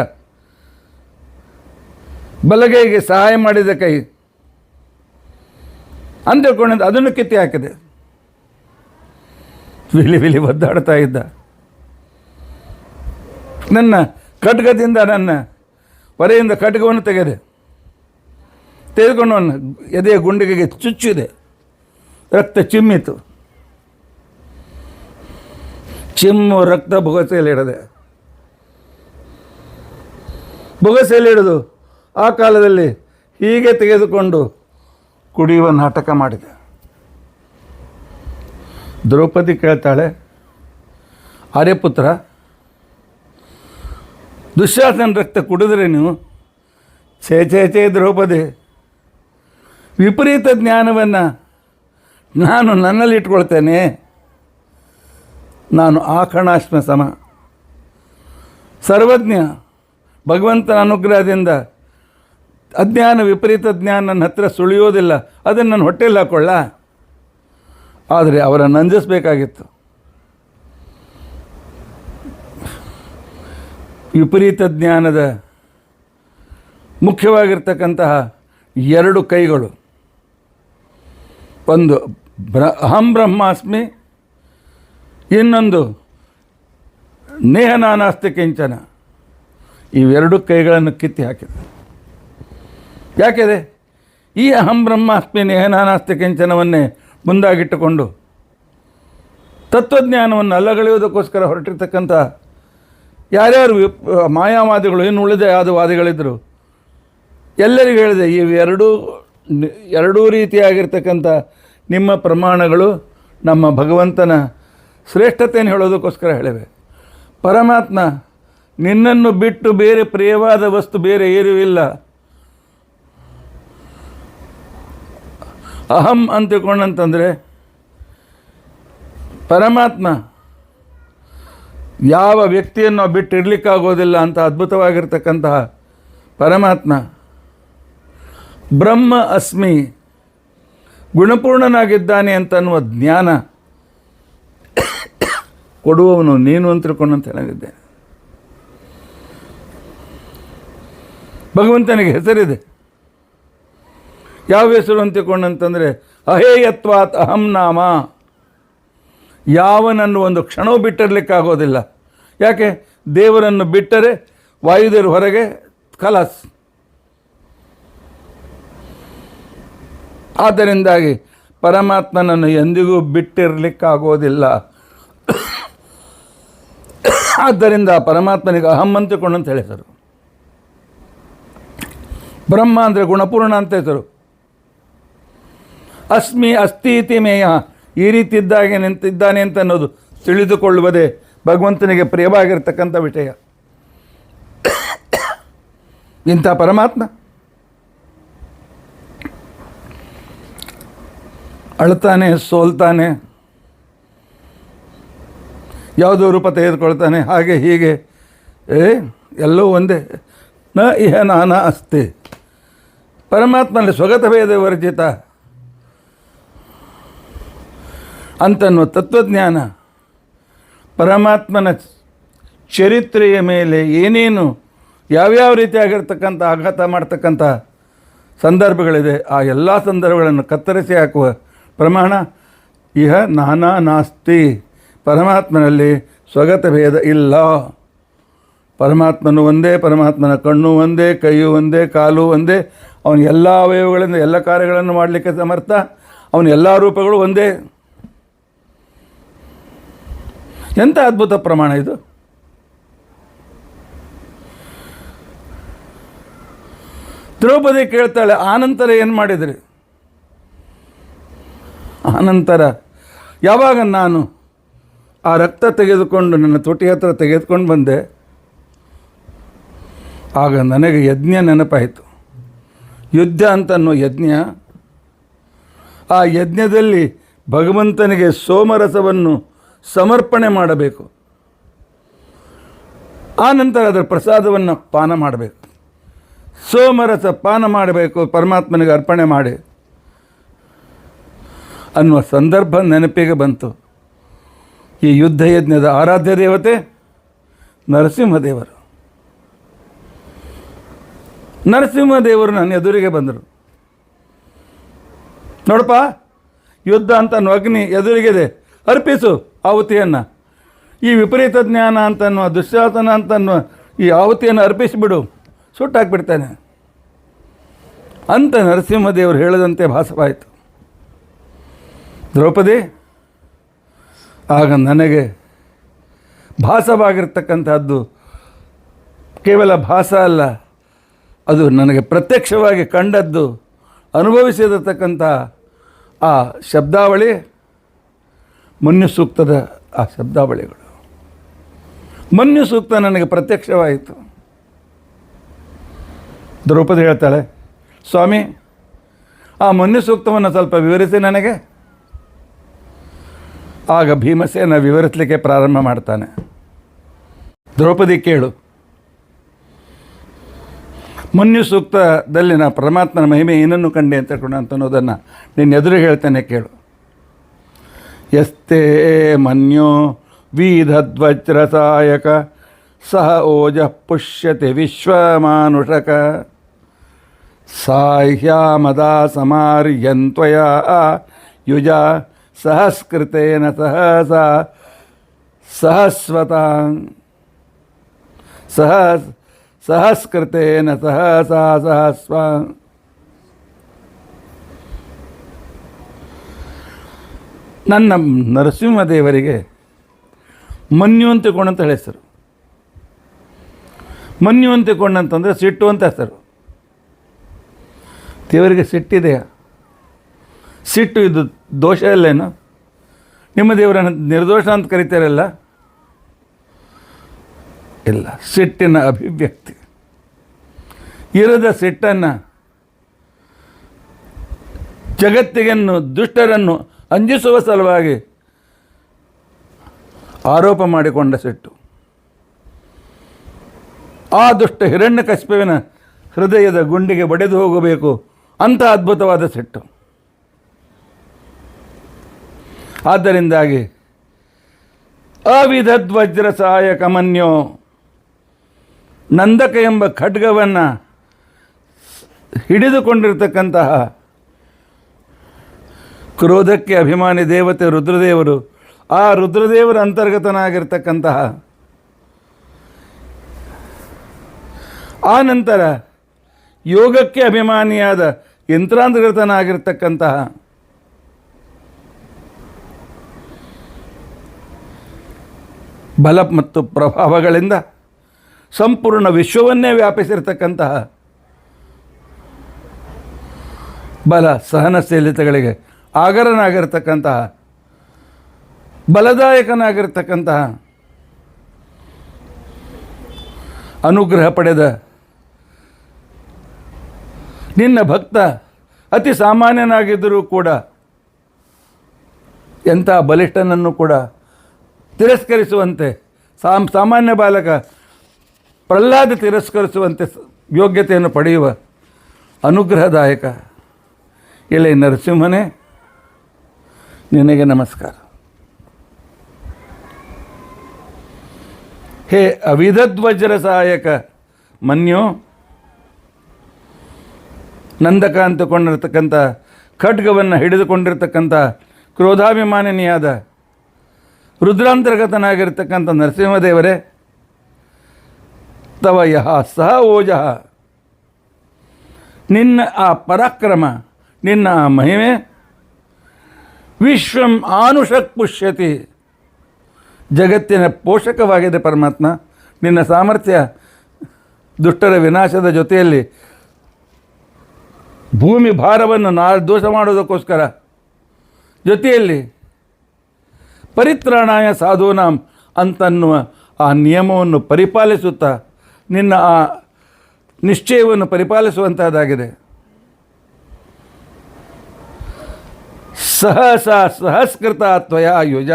ಬಲಗೈಗೆ ಸಹಾಯ ಮಾಡಿದ ಕೈ ಅಂತ ತಿಳ್ಕೊಂಡು ಅದನ್ನು ಕಿತ್ತಿ ಹಾಕಿದೆ. ವಿಲಿ ಒದ್ದಾಡ್ತಾ ಇದ್ದ. ನನ್ನ ಖಡ್ಗದಿಂದ ನನ್ನ ಹೊರೆಯಿಂದ ಖಡ್ಗವನ್ನು ತೆಗೆದುಕೊಂಡು ಅವನ ಎದೆಯ ಗುಂಡಿಗೆಗೆ ಚುಚ್ಚಿದೆ. ರಕ್ತ ಚಿಮ್ಮಿತು. ರಕ್ತ ಬೊಗಸೆಯಲ್ಲಿ ಹಿಡಿದು ಆ ಕಾಲದಲ್ಲಿ ಹೀಗೆ ತೆಗೆದುಕೊಂಡು ಕುಡಿಯುವ ನಾಟಕ ಮಾಡಿದೆ. ದ್ರೌಪದಿ ಕೇಳ್ತಾಳೆ, ಆರ್ಯಪುತ್ರ, ದುಶ್ಯಾಸನ ರಕ್ತ ಕುಡಿದ್ರೆ ನೀವು ಛೇ ದ್ರೌಪದಿ, ವಿಪರೀತ ಜ್ಞಾನವನ್ನು ನಾನು ನನ್ನಲ್ಲಿ ಇಟ್ಕೊಳ್ತೇನೆ. ನಾನು ಆಕರ್ಣಾಶ್ಮ ಸಮ, ಸರ್ವಜ್ಞ, ಭಗವಂತನ ಅನುಗ್ರಹದಿಂದ ಅಜ್ಞಾನ ವಿಪರೀತ ಜ್ಞಾನ ನನ್ನ ಹತ್ತಿರ ಸುಳಿಯೋದಿಲ್ಲ. ಅದನ್ನು ನಾನು ಹೊಟ್ಟೆಯಲ್ಲಿ ಹಾಕೊಳ್ಳ. ಆದರೆ ಅವರನ್ನು ನಂಜಿಸಬೇಕಾಗಿತ್ತು. ವಿಪರೀತ ಜ್ಞಾನದ ಮುಖ್ಯವಾಗಿರ್ತಕ್ಕಂತಹ ಎರಡು ಕೈಗಳು, ಒಂದು ಅಹಂ ಬ್ರಹ್ಮಾಸ್ಮಿ, ಇನ್ನೊಂದು ನೇಹ ನಾನಾಸ್ತಿ ಕಿಂಚನ. ಇವೆರಡು ಕೈಗಳನ್ನು ಕಿತ್ತಿ ಹಾಕಿದೆ. ಯಾಕೆಂದರೆ ಈ ಅಹಂ ಬ್ರಹ್ಮಾಸ್ಮಿ ನೇಹ ನಾನಾಸ್ತಿ ಕಿಂಚನವನ್ನೇ ಮುಂದಾಗಿಟ್ಟುಕೊಂಡು ತತ್ವಜ್ಞಾನವನ್ನು ಅಲ್ಲಗಳೆಯುವುದಕ್ಕೋಸ್ಕರ ಹೊರಟಿರ್ತಕ್ಕಂಥ ಯಾರ್ಯಾರು ಮಾಯಾವಾದಿಗಳು, ಇನ್ನು ಉಳಿದ ಯಾವುದು ವಾದಿಗಳಿದ್ದರು, ಎಲ್ಲರಿಗೂ ಹೇಳಿದೆ, ಎರಡೂ ರೀತಿಯಾಗಿರ್ತಕ್ಕಂಥ ನಿಮ್ಮ ಪ್ರಮಾಣಗಳು ನಮ್ಮ ಭಗವಂತನ ಶ್ರೇಷ್ಠತೆಯನ್ನು ಹೇಳೋದಕ್ಕೋಸ್ಕರ ಹೇಳಿವೆ. ಪರಮಾತ್ಮ ನಿನ್ನನ್ನು ಬಿಟ್ಟು ಬೇರೆ ಪ್ರಿಯವಾದ ವಸ್ತು ಬೇರೆ ಏನೂ ಇಲ್ಲ. ಅಹಂ ಅಂತ ತಿಳ್ಕೊಂಡಂತಂದರೆ ಪರಮಾತ್ಮ ಯಾವ ವ್ಯಕ್ತಿಯನ್ನು ಬಿಟ್ಟಿರಲಿಕ್ಕಾಗೋದಿಲ್ಲ ಅಂತ ಅದ್ಭುತವಾಗಿರ್ತಕ್ಕಂತಹ ಪರಮಾತ್ಮ ಬ್ರಹ್ಮ ಅಸ್ಮಿ, ಗುಣಪೂರ್ಣನಾಗಿದ್ದಾನೆ ಅಂತನ್ನುವ ಜ್ಞಾನ ಕೊಡುವವನು ನೀನು ಅಂತ ತಿಳ್ಕೊಂಡಂತ ಹೇಳಿದ್ದೇನೆ. ಭಗವಂತನಿಗೆ ಹೆಸರಿದೆ. ಯಾವ ಹೆಸರು ಅಂತ ತಿಳ್ಕೊಂಡಂತಂದರೆ ಅಹೇಯತ್ವಾತ್ ಅಹಂ ನಾಮ. ಯಾವನನ್ನು ಒಂದು ಕ್ಷಣವೂ ಬಿಟ್ಟಿರಲಿಕ್ಕಾಗೋದಿಲ್ಲ. ಯಾಕೆ? ದೇವರನ್ನು ಬಿಟ್ಟರೆ ವಾಯುದೇವರು ಹೊರಗೆ, ಖಲಾಸ್. ಆದ್ದರಿಂದಾಗಿ ಪರಮಾತ್ಮನನ್ನು ಎಂದಿಗೂ ಬಿಟ್ಟಿರಲಿಕ್ಕಾಗೋದಿಲ್ಲ. ಆದ್ದರಿಂದ ಪರಮಾತ್ಮನಿಗೆ ಅಹಂ ಅಂತಕೊಂಡಂತ ಹೇಳಿದರು. ಬ್ರಹ್ಮ ಅಂದರೆ ಗುಣಪೂರ್ಣ ಅಂತ ಹೆಸರು. ಅಸ್ಮಿ ಅಸ್ತಿ ಇತಿ ಮೇಯ, ಈ ರೀತಿ ಇದ್ದಾಗೆ ನಿಂತಿದ್ದಾನೆ ಅಂತ ಅನ್ನೋದು ತಿಳಿದುಕೊಳ್ಳುವುದೇ ಭಗವಂತನಿಗೆ ಪ್ರಿಯವಾಗಿರ್ತಕ್ಕಂಥ ವಿಷಯ. ಇಂಥ ಪರಮಾತ್ಮ ಅಳ್ತಾನೆ, ಸೋಲ್ತಾನೆ, ಯಾವುದೋ ರೂಪ ತೆಗೆದುಕೊಳ್ತಾನೆ, ಹಾಗೆ ಹೀಗೆ, ಎಲ್ಲೋ ಒಂದೇ. ನ ಇಹ ನಾನಾ ಅಸ್ತಿ. ಪರಮಾತ್ಮನಲ್ಲಿ ಸ್ವಗತ ಭೇದ ವರ್ಜಿತ ಅಂತನ್ನುವ ತತ್ವಜ್ಞಾನ, ಪರಮಾತ್ಮನ ಚರಿತ್ರೆಯ ಮೇಲೆ ಏನೇನು ಯಾವ್ಯಾವ ರೀತಿಯಾಗಿರ್ತಕ್ಕಂಥ ಆಘಾತ ಮಾಡ್ತಕ್ಕಂಥ ಸಂದರ್ಭಗಳಿದೆ, ಆ ಎಲ್ಲ ಸಂದರ್ಭಗಳನ್ನು ಕತ್ತರಿಸಿ ಹಾಕುವ ಪ್ರಮಾಣ ಇಹ ನಾನಾ ನಾಸ್ತಿ. ಪರಮಾತ್ಮನಲ್ಲಿ ಸ್ವಗತ ಭೇದ ಇಲ್ಲ. ಪರಮಾತ್ಮನು ಒಂದೇ, ಪರಮಾತ್ಮನ ಕಣ್ಣು ಒಂದೇ, ಕೈಯು ಒಂದೇ, ಕಾಲು ಒಂದೇ, ಅವನ ಎಲ್ಲ ಅವಯವಗಳಿಂದ ಎಲ್ಲ ಕಾರ್ಯಗಳನ್ನು ಮಾಡಲಿಕ್ಕೆ ಸಮರ್ಥ. ಅವನ ಎಲ್ಲ ರೂಪಗಳು ಒಂದೇ. ಎಂಥ ಅದ್ಭುತ ಪ್ರಮಾಣ ಇದು! ದ್ರೌಪದಿ ಕೇಳ್ತಾಳೆ, ಆನಂತರ ಏನು ಮಾಡಿದ್ರಿ? ಆನಂತರ ಯಾವಾಗ ನಾನು ಆ ರಕ್ತ ತೆಗೆದುಕೊಂಡು ನನ್ನ ತುಟಿ ಹತ್ರ ತೆಗೆದುಕೊಂಡು ಬಂದೆ, ಆಗ ನನಗೆ ಯಜ್ಞ ನೆನಪಾಯಿತು. ಯುದ್ಧ ಅಂತನ್ನೋ ಯಜ್ಞ. ಆ ಯಜ್ಞದಲ್ಲಿ ಭಗವಂತನಿಗೆ ಸೋಮರಸವನ್ನು ಸಮರ್ಪಣೆ ಮಾಡಬೇಕು. ಆ ನಂತರ ಅದರ ಪ್ರಸಾದವನ್ನು ಪಾನ ಮಾಡಬೇಕು. ಸೋಮರಸ ಪಾನ ಮಾಡಬೇಕು, ಪರಮಾತ್ಮನಿಗೆ ಅರ್ಪಣೆ ಮಾಡಿ ಅನ್ನುವ ಸಂದರ್ಭ ನೆನಪಿಗೆ ಬಂತು. ಈ ಯುದ್ಧ ಯಜ್ಞದ ಆರಾಧ್ಯ ದೇವತೆ ನರಸಿಂಹದೇವರು. ನರಸಿಂಹದೇವರು ನನ್ನ ಎದುರಿಗೆ ಬಂದರು. ನೋಡಪ್ಪ, ಯುದ್ಧ ಅಂತ ಅಗ್ನಿ ಎದುರಿಗಿದೆ, ಅರ್ಪಿಸು ಆಹುತಿಯನ್ನು. ಈ ವಿಪರೀತ ಜ್ಞಾನ ಅಂತನ್ನುವ ದುಶ್ಯಾಸನ ಅಂತನ್ನುವ ಈ ಆಹುತಿಯನ್ನು ಅರ್ಪಿಸಿಬಿಡು, ಸುಟ್ಟಾಕ್ಬಿಡ್ತಾನೆ ಅಂತ ನರಸಿಂಹದೇವರು ಹೇಳದಂತೆ ಭಾಸವಾಯಿತು. ದ್ರೌಪದಿ, ಆಗ ನನಗೆ ಭಾಸವಾಗಿರ್ತಕ್ಕಂಥದ್ದು ಕೇವಲ ಭಾಸ ಅಲ್ಲ, ಅದು ನನಗೆ ಪ್ರತ್ಯಕ್ಷವಾಗಿ ಕಂಡದ್ದು, ಅನುಭವಿಸಿರತಕ್ಕಂಥ ಆ ಶಬ್ದಾವಳಿ, ಮನ್ಯು ಸೂಕ್ತದ ಆ ಶಬ್ದಾವಳಿಗಳು. ಮನ್ಯು ಸೂಕ್ತ ನನಗೆ ಪ್ರತ್ಯಕ್ಷವಾಯಿತು. ದ್ರೌಪದಿ ಹೇಳ್ತಾಳೆ, ಸ್ವಾಮಿ ಆ ಮನ್ಯು ಸೂಕ್ತವನ್ನು ಸ್ವಲ್ಪ ವಿವರಿಸಿ ನನಗೆ. ಆಗ ಭೀಮಸೇನ ವಿವರಿಸಲಿಕ್ಕೆ ಪ್ರಾರಂಭ ಮಾಡ್ತಾನೆ. ದ್ರೌಪದಿ ಕೇಳು, ಮನ್ಯು ಸೂಕ್ತದಲ್ಲಿನ ಪರಮಾತ್ಮನ ಮಹಿಮೆ ಏನನ್ನು ಕಂಡೆ ಅಂತ ಅನ್ನೋದನ್ನು ನಿನ್ನ ಎದುರು ಹೇಳ್ತೇನೆ ಕೇಳು. ಯಸ್ತೆ ಮನ್ಯೋ ವೀಧದ್ವಜ್ರಸಾಯಕ ಸಹ ಓಜ ಪುಷ್ಯತೆ ವಿಶ್ವಮಾನುಷಕ ಸಾಹ್ಯಾಮದಾ ಸಮಾರ್ಯಂತ್ವಯ ಯುಜ ಸಹಸ್ಕೃತೇನ ಸಹಸಾ ಸಹಸ್ವತ ಸಹಸ್ಕೃತೇನ ಸಹಸಾ ಸಹಸ್ವ. ನನ್ನ ನರಸಿಂಹದೇವರಿಗೆ ಮನ್ಯುವಂತಿಕೊಂಡ ಅಂತ ಹೆಸರು. ಮನ್ಯುವಂತಿಕೊಂಡ ಅಂತಂದರೆ ಸಿಟ್ಟು ಅಂತ ಹೆಸರು. ದೇವರಿಗೆ ಸಿಟ್ಟಿದೆಯಾ? ಸಿಟ್ಟು ಇದು ದೋಷ ಇಲ್ಲೇನು? ನಿಮ್ಮ ದೇವರನ್ನು ನಿರ್ದೋಷ ಅಂತ ಕರಿತಾರಲ್ಲ, ಇಲ್ಲ, ಸಿಟ್ಟಿನ ಅಭಿವ್ಯಕ್ತಿ. ಇರದ ಸಿಟ್ಟನ್ನು ಜಗತ್ತಿಗೆನ್ನು ದುಷ್ಟರನ್ನು ಅಂಜಿಸುವ ಸಲುವಾಗಿ ಆರೋಪ ಮಾಡಿಕೊಂಡ ಸಿಟ್ಟು. ಆ ದುಷ್ಟ ಹಿರಣ್ಯಕಶಿಪುವಿನ ಹೃದಯದ ಗುಂಡಿಗೆ ಬಡಿದು ಹೋಗಬೇಕು ಅಂತ ಅದ್ಭುತವಾದ ಸಿಟ್ಟು. ಆದ್ದರಿಂದಾಗಿ ಅವಿಧದ್ವಜ್ರ ಸಹಾಯಕ ಮನ್ಯೋ, ನಂದಕ ಎಂಬ ಖಡ್ಗವನ್ನು ಹಿಡಿದುಕೊಂಡಿರ್ತಕ್ಕಂತಹ ಕ್ರೋಧಕ್ಕೆ ಅಭಿಮಾನಿ ದೇವತೆ ರುದ್ರದೇವರು, ಆ ರುದ್ರದೇವರ ಅಂತರ್ಗತನಾಗಿರ್ತಕ್ಕಂತಹ, ಆ ನಂತರ ಯೋಗಕ್ಕೆ ಅಭಿಮಾನಿಯಾದ ಯಂತ್ರಾಂತರ್ಗತನಾಗಿರ್ತಕ್ಕಂತಹ ಬಲ ಮತ್ತು ಪ್ರಭಾವಗಳಿಂದ ಸಂಪೂರ್ಣ ವಿಶ್ವವನ್ನೇ ವ್ಯಾಪಿಸಿರ್ತಕ್ಕಂತಹ ಬಲ ಸಹನಶೀಲತೆಗಳಿಗೆ ಆಗರನಾಗಿರ್ತಕ್ಕಂತಹ ಬಲದಾಯಕನಾಗಿರ್ತಕ್ಕಂತಹ ಅನುಗ್ರಹ ಪಡೆದ ನಿನ್ನ ಭಕ್ತ ಅತಿ ಸಾಮಾನ್ಯನಾಗಿದ್ದರೂ ಕೂಡ ಎಂಥ ಬಲಿಷ್ಠನನ್ನು ಕೂಡ ತಿರಸ್ಕರಿಸುವಂತೆ, ಸಾಮಾನ್ಯ ಬಾಲಕ ಪ್ರಹ್ಲಾದ ತಿರಸ್ಕರಿಸುವಂತೆ ಯೋಗ್ಯತೆಯನ್ನು ಪಡೆಯುವ ಅನುಗ್ರಹದಾಯಕ ಎಲೆ ನರಸಿಂಹನೇ, ನಿನಗೆ ನಮಸ್ಕಾರ. ಹೇ ಅವಿಧದ್ವಜ್ರ ಸಹಾಯಕ ಮನ್ಯು, ನಂದಕ ಅಂತಕೊಂಡಿರ್ತಕ್ಕಂಥ ಖಡ್ಗವನ್ನು ಹಿಡಿದುಕೊಂಡಿರ್ತಕ್ಕಂಥ ಕ್ರೋಧಾಭಿಮಾನಿನಿಯಾದ ರುದ್ರಾಂತರ್ಗತನಾಗಿರ್ತಕ್ಕಂಥ ನರಸಿಂಹದೇವರೇ, ತವ ಯಹ ಸಹ ಓಜಃ, ನಿನ್ನ ಆ ಪರಾಕ್ರಮ, ನಿನ್ನ ಆ ಮಹಿಮೆ ವಿಶ್ವಂ ಆನುಷಕ್ ಪುಷ್ಯತಿ, ಜಗತ್ತಿನ ಪೋಷಕವಾಗಿದೆ ಪರಮಾತ್ಮ. ನಿನ್ನ ಸಾಮರ್ಥ್ಯ ದುಷ್ಟರ ವಿನಾಶದ ಜೊತೆಯಲ್ಲಿ ಭೂಮಿ ಭಾರವನ್ನು ದೋಷ ಮಾಡೋದಕ್ಕೋಸ್ಕರ, ಜೊತೆಯಲ್ಲಿ ಪರಿತ್ರಾಣಾಯ ಸಾಧೂನಾಂ ಅಂತನ್ನುವ ಆ ನಿಯಮವನ್ನು ಪರಿಪಾಲಿಸುತ್ತಾ ನಿನ್ನ ಆ ನಿಶ್ಚಯವನ್ನು ಪರಿಪಾಲಿಸುವಂತಹದ್ದಾಗಿದೆ. ಸಹಸ್ಕೃತ ತ್ವಯ ಯುಜ,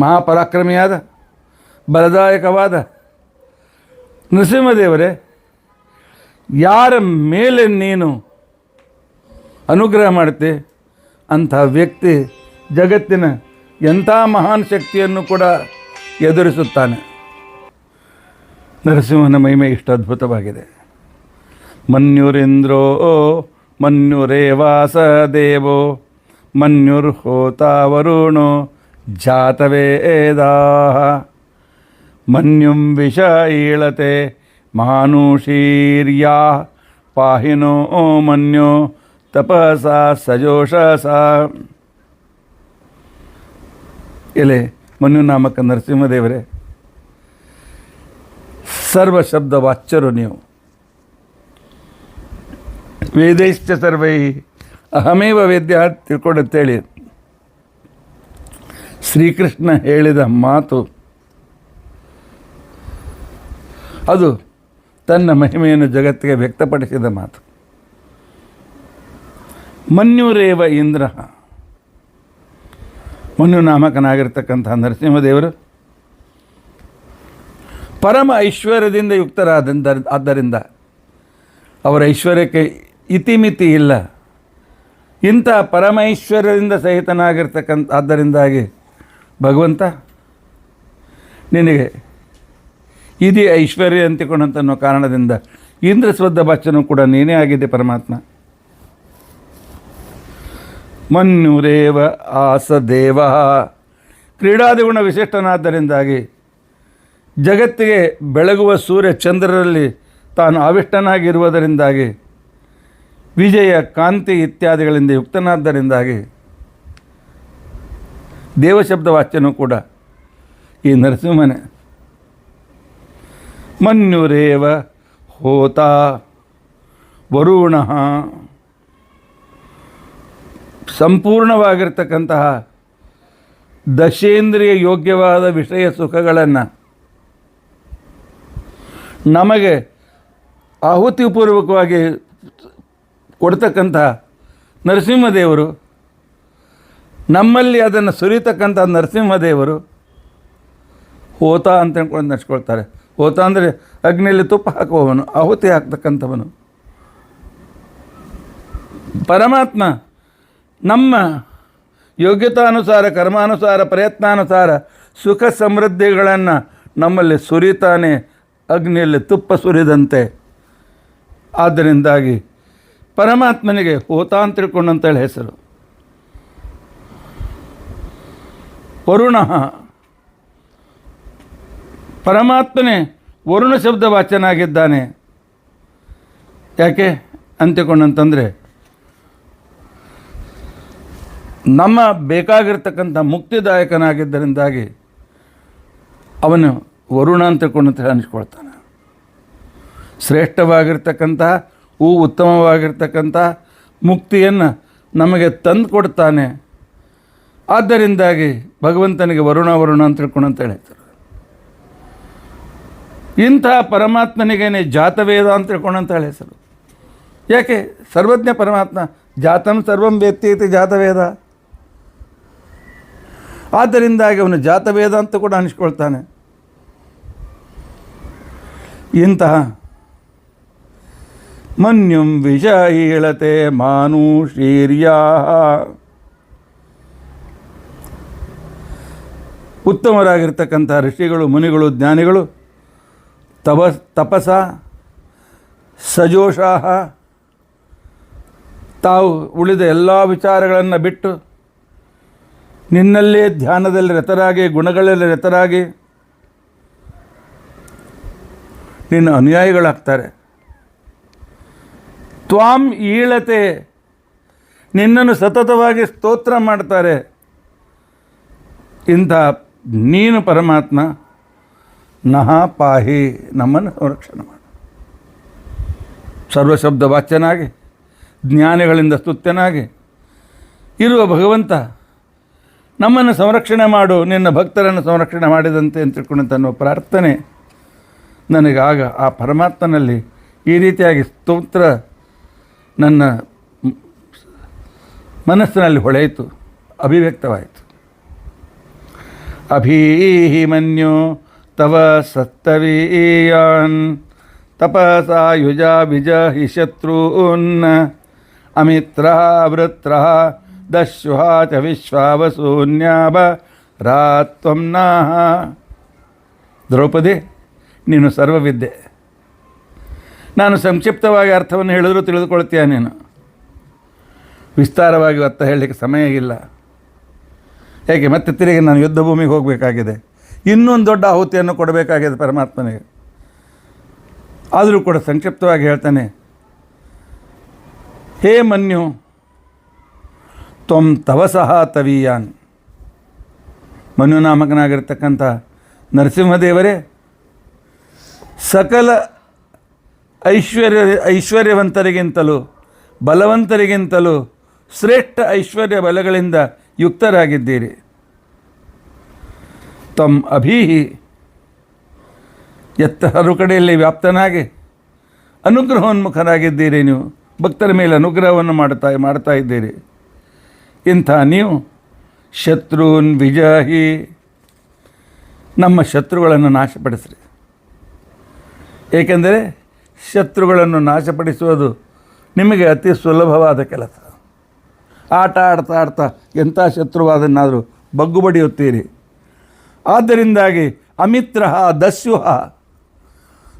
ಮಹಾಪರಾಕ್ರಮಿಯಾದ ಬಲದಾಯಕವಾದ ನರಸಿಂಹದೇವರೇ, ಯಾರ ಮೇಲೆ ನೀನು ಅನುಗ್ರಹ ಮಾಡುತ್ತೆ ಅಂಥ ವ್ಯಕ್ತಿ ಜಗತ್ತಿನ ಎಂಥ ಮಹಾನ್ ಶಕ್ತಿಯನ್ನು ಕೂಡ ಎದುರಿಸುತ್ತಾನೆ. ನರಸಿಂಹನ ಮಹಿಮೆ ಇಷ್ಟು ಅದ್ಭುತವಾಗಿದೆ. ಮನ್ಯುರಿಂದ್ರೋ ಮನ್ಯುರೇವಾಸ ದೇವೋ ಮನ್ಯುರ್ಹೋತಾ ವರುಣೋ ಜಾತವೇದಾಃ ಮನ್ಯುಂ ವಿಷ ಈಳತೆ ಮಾನುಷೀರ್ಯಾ ಪಾಹಿನೋ ಮನ್ಯೋ ತಪಸಾ ಸಜೋಷಸ. ಎಲೆ ಮನ್ಯು ನಾಮಕ ನರಸಿಂಹದೇವರೇ, ಸರ್ವ ಶಬ್ದ ವಾಚ್ಯರು ನೀವು. ವೇದೈಶ್ಚ ಸರ್ವೈ ಅಹಮೇವ ವೇದ್ಯ ತಿಳ್ಕೊಂಡಂತೇಳಿ ಶ್ರೀಕೃಷ್ಣ ಹೇಳಿದ ಮಾತು, ಅದು ತನ್ನ ಮಹಿಮೆಯನ್ನು ಜಗತ್ತಿಗೆ ವ್ಯಕ್ತಪಡಿಸಿದ ಮಾತು. ಮನ್ಯುರೇವ ಇಂದ್ರ, ಮನ್ಯು ನಾಮಕನಾಗಿರ್ತಕ್ಕಂಥ ನರಸಿಂಹದೇವರು ಪರಮ ಐಶ್ವರ್ಯದಿಂದ ಆದ್ದರಿಂದ ಅವರ ಐಶ್ವರ್ಯಕ್ಕೆ ಇತಿಮಿತಿ ಇಲ್ಲ. ಇಂಥ ಪರಮೈಶ್ವರ್ಯದಿಂದ ಸಹಿತನಾಗಿರ್ತಕ್ಕಂಥ ಆದ್ದರಿಂದಾಗಿ ಭಗವಂತ ನಿನಗೆ ಇದೇ ಐಶ್ವರ್ಯ ಅಂತಿಕೊಂಡಂತ ಅನ್ನೋ ಕಾರಣದಿಂದ ಇಂದ್ರಸ್ವದ್ಧ ವಾಚನೂ ಕೂಡ ನೀನೇ ಆಗಿದೆ ಪರಮಾತ್ಮ. ಮನ್ಯುರೇವ ಆಸದೇವ, ಕ್ರೀಡಾದಿಗುಣ ವಿಶಿಷ್ಟನಾದ್ದರಿಂದಾಗಿ ಜಗತ್ತಿಗೆ ಬೆಳಗುವ ಸೂರ್ಯ ಚಂದ್ರರಲ್ಲಿ ತಾನು ಆವಿಷ್ಟನಾಗಿರುವುದರಿಂದಾಗಿ ವಿಜಯ ಕಾಂತಿ ಇತ್ಯಾದಿಗಳಿಂದ ಯುಕ್ತನಾದ್ದರಿಂದಾಗಿ ದೇವಶಬ್ದ ವಾಚ್ಯನೂ ಕೂಡ ಈ ನರಸಿಂಹನೇ. ಮನ್ಯುರೇವ ಹೋತ ವರುಣ, ಸಂಪೂರ್ಣವಾಗಿರ್ತಕ್ಕಂತಹ ದಶೇಂದ್ರಿಯ ಯೋಗ್ಯವಾದ ವಿಷಯ ಸುಖಗಳನ್ನು ನಮಗೆ ಆಹುತಿಪೂರ್ವಕವಾಗಿ ಕೊಡ್ತಕ್ಕಂಥ ನರಸಿಂಹದೇವರು, ನಮ್ಮಲ್ಲಿ ಅದನ್ನು ಸುರಿತಕ್ಕಂಥ ನರಸಿಂಹದೇವರು ಹೋತ ಅಂತ ಹೇಳ್ಕೊಂಡು ನಡ್ಸ್ಕೊಳ್ತಾರೆ. ಹೋತ ಅಂದರೆ ಅಗ್ನಿಯಲ್ಲಿ ತುಪ್ಪ ಹಾಕುವವನು, ಆಹುತಿ ಹಾಕ್ತಕ್ಕಂಥವನು. ಪರಮಾತ್ಮ ನಮ್ಮ ಯೋಗ್ಯತಾನುಸಾರ, ಕರ್ಮಾನುಸಾರ, ಪ್ರಯತ್ನಾನುಸಾರ ಸುಖ ಸಮೃದ್ಧಿಗಳನ್ನು ನಮ್ಮಲ್ಲಿ ಸುರಿತಾನೆ, ಅಗ್ನಿಯಲ್ಲಿ ತುಪ್ಪ ಸುರಿದಂತೆ. ಆದ್ದರಿಂದಾಗಿ ಪರಮಾತ್ಮನಿಗೆ ಹೋತ ಅಂತ ತಿಳ್ಕೊಂಡಂತೇಳಿ ಹೆಸರು. ವರುಣ, ಪರಮಾತ್ಮನೇ ವರುಣ ಶಬ್ದ ವಾಚನಾಗಿದ್ದಾನೆ. ಯಾಕೆ ಅಂತಿಕೊಂಡಂತಂದರೆ ನಮ್ಮ ಬೇಕಾಗಿರ್ತಕ್ಕಂಥ ಮುಕ್ತಿದಾಯಕನಾಗಿದ್ದರಿಂದಾಗಿ ಅವನು ವರುಣ ಅಂತ ತಿಳ್ಕೊಂಡಂತ ಅನಿಸ್ಕೊಳ್ತಾನೆ. ಶ್ರೇಷ್ಠವಾಗಿರ್ತಕ್ಕಂತಹ ಉತ್ತಮವಾಗಿರ್ತಕ್ಕಂಥ ಮುಕ್ತಿಯನ್ನು ನಮಗೆ ತಂದು ಕೊಡ್ತಾನೆ. ಆದ್ದರಿಂದಾಗಿ ಭಗವಂತನಿಗೆ ವರುಣ ಅಂತ ತಿಳ್ಕೊಂಡಂತ ಹೇಳ್ತಾರೆ. ಇಂಥ ಪರಮಾತ್ಮನಿಗೇನೆ ಜಾತವೇದ ಅಂತ ತಿಳ್ಕೊಂಡಂತ ಹೆಸರು. ಯಾಕೆ? ಸರ್ವಜ್ಞ ಪರಮಾತ್ಮ, ಜಾತಂ ಸರ್ವಂ ವೇತ್ತಿ ಇತಿ ಜಾತವೇದ. ಆದ್ದರಿಂದಾಗಿ ಅವನು ಜಾತವೇದ ಅಂತ ಕೂಡ ಅನಿಸ್ಕೊಳ್ತಾನೆ. ಇಂತಹ ಮನ್ಯುಂ ವಿಷಯೀಳತೆ ಮಾನುಷೀರ್ಯಾ, ಉತ್ತಮರಾಗಿರ್ತಕ್ಕಂಥ ಋಷಿಗಳು, ಮುನಿಗಳು, ಜ್ಞಾನಿಗಳು ತಪಸ ಸಜೋಷಾಹ, ತಾವು ಉಳಿದ ಎಲ್ಲ ವಿಚಾರಗಳನ್ನು ಬಿಟ್ಟು ನಿನ್ನಲ್ಲೇ ಧ್ಯಾನದಲ್ಲಿ ರತರಾಗಿ, ಗುಣಗಳಲ್ಲಿ ರತರಾಗಿ ನಿನ್ನ ಅನುಯಾಯಿಗಳಾಗ್ತಾರೆ. ತ್ವಾಂ ಈಳತೆ, ನಿನ್ನನ್ನು ಸತತವಾಗಿ ಸ್ತೋತ್ರ ಮಾಡ್ತಾರೆ. ಇಂಥ ನೀನು ಪರಮಾತ್ಮ ನಹ ಪಾಹಿ, ನಮ್ಮನ್ನು ಸಂರಕ್ಷಣೆ ಮಾಡು. ಸರ್ವಶಬ್ದ ವಾಚ್ಯನಾಗಿ, ಜ್ಞಾನಿಗಳಿಂದ ಸ್ತುತ್ಯನಾಗಿ ಇರುವ ಭಗವಂತ ನಮ್ಮನ್ನು ಸಂರಕ್ಷಣೆ ಮಾಡು, ನಿನ್ನ ಭಕ್ತರನ್ನು ಸಂರಕ್ಷಣೆ ಮಾಡಿದಂತೆ ಅಂತ ತಿಳ್ಕೊಂಡಂತ ಅನ್ನೋ ಪ್ರಾರ್ಥನೆ ನನಗಾಗ ಆ ಪರಮಾತ್ಮನಲ್ಲಿ ಈ ರೀತಿಯಾಗಿ ಸ್ತೋತ್ರ ನನ್ನ ಮನಸ್ಸಿನಲ್ಲಿ ಹೊಳೆಯಿತು, ಅಭಿವ್ಯಕ್ತವಾಯಿತು. ಅಭೀಮನ್ಯು ತವ ಸತ್ತವೀಯಾನ್ ತಪಸಾ ಯುಜಾ ವಿಜಹಿ ಶತ್ರೂನ್ ಅಮಿತ್ರ ವೃತ್ರ ದಶ್ವಾ ಚ ವಿಶ್ವಾವಸೂನ್ಯಾಭ ರಾತ್ವಂ ನಾಹ. ದ್ರೌಪದಿ, ನೀನು ಸರ್ವವಿದ್ಯೆ. ನಾನು ಸಂಕ್ಷಿಪ್ತವಾಗಿ ಅರ್ಥವನ್ನು ಹೇಳಿದರೂ ತಿಳಿದುಕೊಳ್ತೀಯ ನೀನು. ವಿಸ್ತಾರವಾಗಿ ಅರ್ಥ ಹೇಳಲಿಕ್ಕೆ ಸಮಯ ಇಲ್ಲ. ಹೇಗೆ ಮತ್ತೆ ತಿರುಗಿ ನಾನು ಯುದ್ಧ ಭೂಮಿಗೆ ಹೋಗಬೇಕಾಗಿದೆ, ಇನ್ನೊಂದು ದೊಡ್ಡ ಆಹುತಿಯನ್ನು ಕೊಡಬೇಕಾಗಿದೆ ಪರಮಾತ್ಮನಿಗೆ. ಆದರೂ ಕೂಡ ಸಂಕ್ಷಿಪ್ತವಾಗಿ ಹೇಳ್ತಾನೆ. ಹೇ ಮನ್ಯು, ತ್ವಂ ತವಸಃ ತವೀಯಾನ್, ಮನ್ಯುನಾಮಕನಾಗಿರ್ತಕ್ಕಂಥ ನರಸಿಂಹದೇವರೇ, ಸಕಲ ಐಶ್ವರ್ಯವಂತರಿಗಿಂತಲೂ ಬಲವಂತರಿಗಿಂತಲೂ ಶ್ರೇಷ್ಠ ಐಶ್ವರ್ಯ ಬಲಗಳಿಂದ ಯುಕ್ತರಾಗಿದ್ದೀರಿ. ತಮ್ ಅಭೀಹಿ, ಎತ್ತಹರು ಕಡೆಯಲ್ಲಿ ವ್ಯಾಪ್ತನಾಗಿ ಅನುಗ್ರಹೋನ್ಮುಖರಾಗಿದ್ದೀರಿ. ನೀವು ಭಕ್ತರ ಮೇಲೆ ಅನುಗ್ರಹವನ್ನು ಮಾಡ್ತಾ ಇದ್ದೀರಿ. ಇಂಥ ನೀವು ಶತ್ರುನ್ ವಿಜಾಹಿ, ನಮ್ಮ ಶತ್ರುಗಳನ್ನು ನಾಶಪಡಿಸ್ರಿ. ಏಕೆಂದರೆ ಶತ್ರುಗಳನ್ನು ನಾಶಪಡಿಸುವುದು ನಿಮಗೆ ಅತಿ ಸುಲಭವಾದ ಕೆಲಸ. ಆಟ ಆಡ್ತಾ ಎಂಥ ಶತ್ರುವಾದನ್ನಾದರೂ ಬಗ್ಗು ಬಡಿಯುತ್ತೀರಿ. ಆದ್ದರಿಂದಾಗಿ ಅಮಿತ್ರ ದಸ್ಯುಹ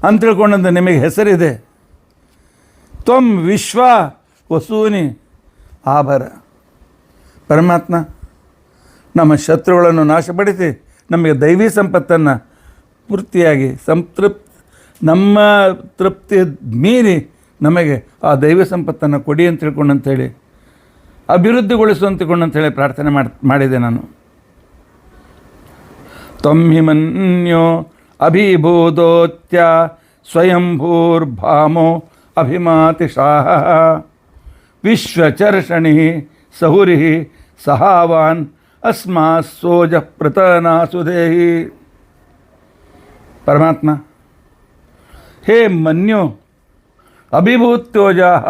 ಅಂತ ತಿಳ್ಕೊಂಡಂತೆ ನಿಮಗೆ ಹೆಸರಿದೆ. ತ್ವಂ ವಿಶ್ವ ವಸೂನಿ ಆಭರ. ಪರಮಾತ್ಮ ನಮ್ಮ ಶತ್ರುಗಳನ್ನು ನಾಶಪಡಿಸಿ ನಮಗೆ ದೈವಿ ಸಂಪತ್ತನ್ನು ಪೂರ್ತಿಯಾಗಿ ನಮ್ಮ ತೃಪ್ತಿ ಮೀರಿ ನಮಗೆ ಆ ದೈವ ಸಂಪತ್ತನ್ನು ಕೊಡಿ ಅಂತ ತಿಳ್ಕೊಂಡಂಥೇಳಿ ಅಭಿವೃದ್ಧಿಗೊಳಿಸು ಅಂತಿಕೊಂಡಂಥೇಳಿ ಪ್ರಾರ್ಥನೆ ಮಾಡಿದೆ ನಾನು. ತ್ವಂ ಹಿಮನ್ಯೋ ಅಭಿಭೂತೋತ್ಯ ಸ್ವಯಂಭೂರ್ಭಾಮೋ ಅಭಿಮಾತಿಶಾಹ ವಿಶ್ವಚರ್ಷಣಿ ಸಹುರಿ ಸಹಾವಾನ್ ಅಸ್ಮಾತ್ ಸೋಜ ಪೃತನಾಸುದೇಹಿ. ಪರಮಾತ್ಮ, ಹೇ ಮನ್ಯು ಅಭಿಭೂತ್ಯೋಜಾಹ,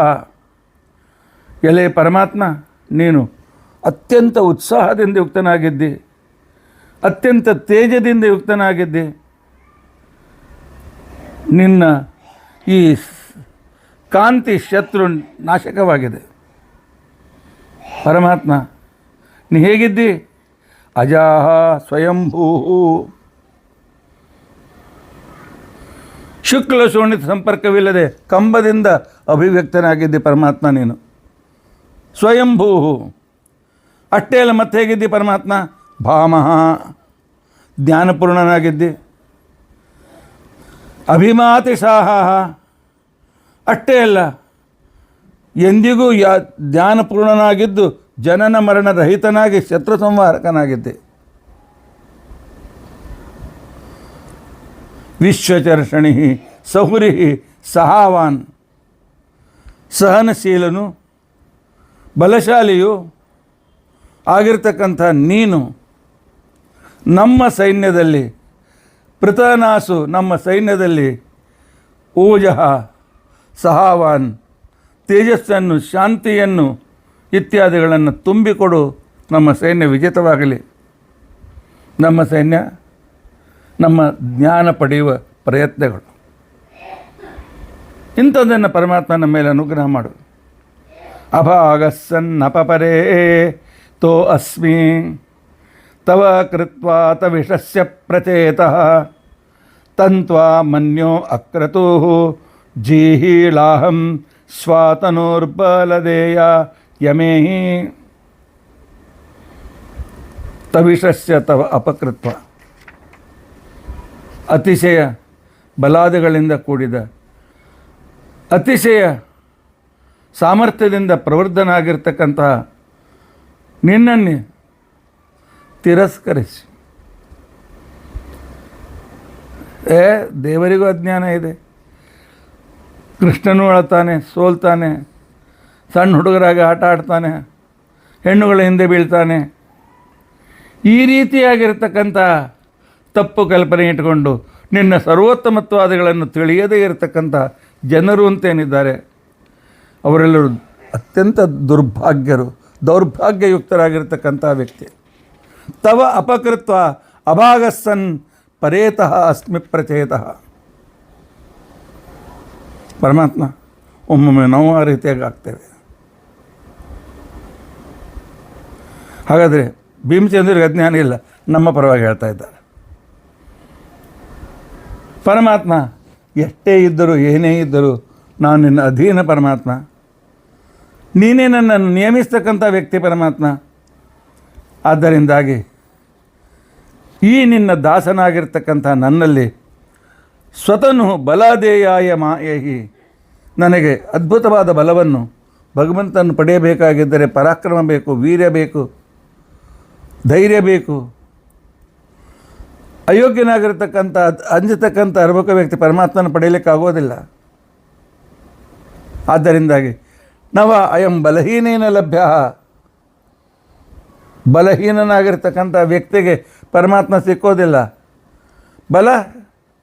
ಎಲೆ ಪರಮಾತ್ಮ, ನೀನು ಅತ್ಯಂತ ಉತ್ಸಾಹದಿಂದ ಯುಕ್ತನಾಗಿದ್ದಿ, ಅತ್ಯಂತ ತೇಜದಿಂದ ಯುಕ್ತನಾಗಿದ್ದಿ. ನಿನ್ನ ಈ ಕಾಂತಿ ಶತ್ರು ನಾಶಕವಾಗಿದೆ. ಪರಮಾತ್ಮ, ನೀ ಹೇಗಿದ್ದಿ? ಅಜಾಹ ಸ್ವಯಂಭೂ, ಶುಕ್ಲ ಶೋಣಿತ ಸಂಪರ್ಕವಿಲ್ಲದೆ ಕಂಬದಿಂದ ಅಭಿವ್ಯಕ್ತನಾಗಿದ್ದಿ ಪರಮಾತ್ಮ ನೀನು. ಸ್ವಯಂಭೂ, ಅಷ್ಟೇ ಅಲ್ಲ, ಮತ್ತೆ ಹೇಗಿದ್ದಿ ಪರಮಾತ್ಮ? ಭಾಮಃ, ಜ್ಞಾನಪೂರ್ಣನಾಗಿದ್ದಿ. ಅಭಿಮಾತಿಶಾಹ, ಅಷ್ಟೇ ಅಲ್ಲ, ಎಂದಿಗೂ ಜ್ಞಾನಪೂರ್ಣನಾಗಿದ್ದು ಜನನ ಮರಣ ರಹಿತನಾಗಿ ಶತ್ರು ಸಂಹಾರಕನಾಗಿದ್ದೆ. ವಿಶ್ವಚರ್ಷಣಿ ಸಹುರಿ ಸಹಾವಾನ್, ಸಹನಶೀಲನು ಬಲಶಾಲಿಯು ಆಗಿರ್ತಕ್ಕಂಥ ನೀನು ನಮ್ಮ ಸೈನ್ಯದಲ್ಲಿ, ಪೃತನಾಸು ನಮ್ಮ ಸೈನ್ಯದಲ್ಲಿ, ಓಜಃ ಸಹಾವಾನ್, ತೇಜಸ್ಸನ್ನು ಶಾಂತಿಯನ್ನು ಇತ್ಯಾದಿಗಳನ್ನು ತುಂಬಿಕೊಡು. ನಮ್ಮ ಸೈನ್ಯ ವಿಜೇತವಾಗಲಿ. ನಮ್ಮ ಸೈನ್ಯ ನಮ್ಮ ಜ್ಞಾನ ಪಡೆಯುವ ಪ್ರಯತ್ನಗಳು. ಇಂಥದ್ದನ್ನು ಪರಮಾತ್ಮ ನಮ್ಮ ಮೇಲೆ ಅನುಗ್ರಹ ಮಾಡು. ಅಭಾಗಸ್ಸನ್ನಪರೇ ತೋ ಅಸ್ಮಿ ತವ ಕೃತ್ವಾ ತವಿಷಸ್ಯ ಪ್ರಚೇತಃ ತಂತ್ವಾ ಮನ್ಯೋ ಅಕ್ರತೋ ಜೀಹೀಳಾಹಂ ಸ್ವಾತನೋರ್ಬಲದೇಯ ಯಮೇಹಿ. ತವಿಷಸ್ಯ ತವ ಅಪಕೃತ್ವ, ಅತಿಶಯ ಬಲಾದಿಗಳಿಂದ ಕೂಡಿದ ಅತಿಶಯ ಸಾಮರ್ಥ್ಯದಿಂದ ಪ್ರವೃದ್ಧನಾಗಿರ್ತಕ್ಕಂತಹ ನಿನ್ನನ್ನೇ ತಿರಸ್ಕರಿಸಿ. ದೇವರಿಗೂ ಅಜ್ಞಾನ ಇದೆ. ಕೃಷ್ಣನೂ ಅಳ್ತಾನೆ, ಸೋಲ್ತಾನೆ, ಸಣ್ಣ ಹುಡುಗರಾಗಿ ಆಟ ಆಡ್ತಾನೆ, ಹೆಣ್ಣುಗಳ ಹಿಂದೆ ಬೀಳ್ತಾನೆ. ಈ ರೀತಿಯಾಗಿರ್ತಕ್ಕಂಥ ತಪ್ಪು ಕಲ್ಪನೆ ಇಟ್ಕೊಂಡು ನಿನ್ನ ಸರ್ವೋತ್ತಮತ್ವಾದಿಗಳನ್ನು ತಿಳಿಯದೇ ಇರತಕ್ಕಂಥ ಜನರು ಅಂತೇನಿದ್ದಾರೆ ಅವರೆಲ್ಲರೂ ಅತ್ಯಂತ ದೌರ್ಭಾಗ್ಯಯುಕ್ತರಾಗಿರ್ತಕ್ಕಂಥ ವ್ಯಕ್ತಿ. ತವ ಅಪಕೃತ್ವ ಅಭಾಗಸ್ಸನ್ ಪರೇತಃ ಅಸ್ಮಿ ಪ್ರಚೇತಃ. ಪರಮಾತ್ಮ, ಒಮ್ಮೊಮ್ಮೆ ನಾವು ಆ ರೀತಿಯಾಗಿ ಆಗ್ತೇವೆ. ಹಾಗಾದರೆ ಭೀಮಚಂದ್ರಿಗೆ ಅಜ್ಞಾನ ಇಲ್ಲ, ನಮ್ಮ ಪರವಾಗಿ ಹೇಳ್ತಾ ಇದ್ದಾರೆ. ಪರಮಾತ್ಮ, ಎಷ್ಟೇ ಇದ್ದರೂ ಏನೇ ಇದ್ದರೂ ನಾನು ನಿನ್ನ ಅಧೀನ ಪರಮಾತ್ಮ. ನೀನೇ ನನ್ನನ್ನು ನಿಯಮಿಸ್ತಕ್ಕಂಥ ವ್ಯಕ್ತಿ ಪರಮಾತ್ಮ. ಆದ್ದರಿಂದಾಗಿ ಈ ನಿನ್ನ ದಾಸನಾಗಿರ್ತಕ್ಕಂಥ ನನ್ನಲ್ಲಿ ಸ್ವತನು ಬಲಾದೇಯಾಯ ಮಾಯಹಿ, ನನಗೆ ಅದ್ಭುತವಾದ ಬಲವನ್ನು ಭಗವಂತನ ಪಡೆಯಬೇಕಾಗಿದ್ದರೆ ಪರಾಕ್ರಮ ಬೇಕು, ವೀರ್ಯ ಬೇಕು, ಧೈರ್ಯ ಬೇಕು. ಅಯೋಗ್ಯನಾಗಿರ್ತಕ್ಕಂಥ ಅಂಜತಕ್ಕಂಥ ಅರ್ಭಕ ವ್ಯಕ್ತಿ ಪರಮಾತ್ಮನ ಪಡೆಯಲಿಕ್ಕಾಗೋದಿಲ್ಲ. ಆದ್ದರಿಂದಾಗಿ ನವ ಅಯಂ ಬಲಹೀನೇನ ಲಭ್ಯ, ಬಲಹೀನನಾಗಿರ್ತಕ್ಕಂಥ ವ್ಯಕ್ತಿಗೆ ಪರಮಾತ್ಮ ಸಿಕ್ಕೋದಿಲ್ಲ. ಬಲ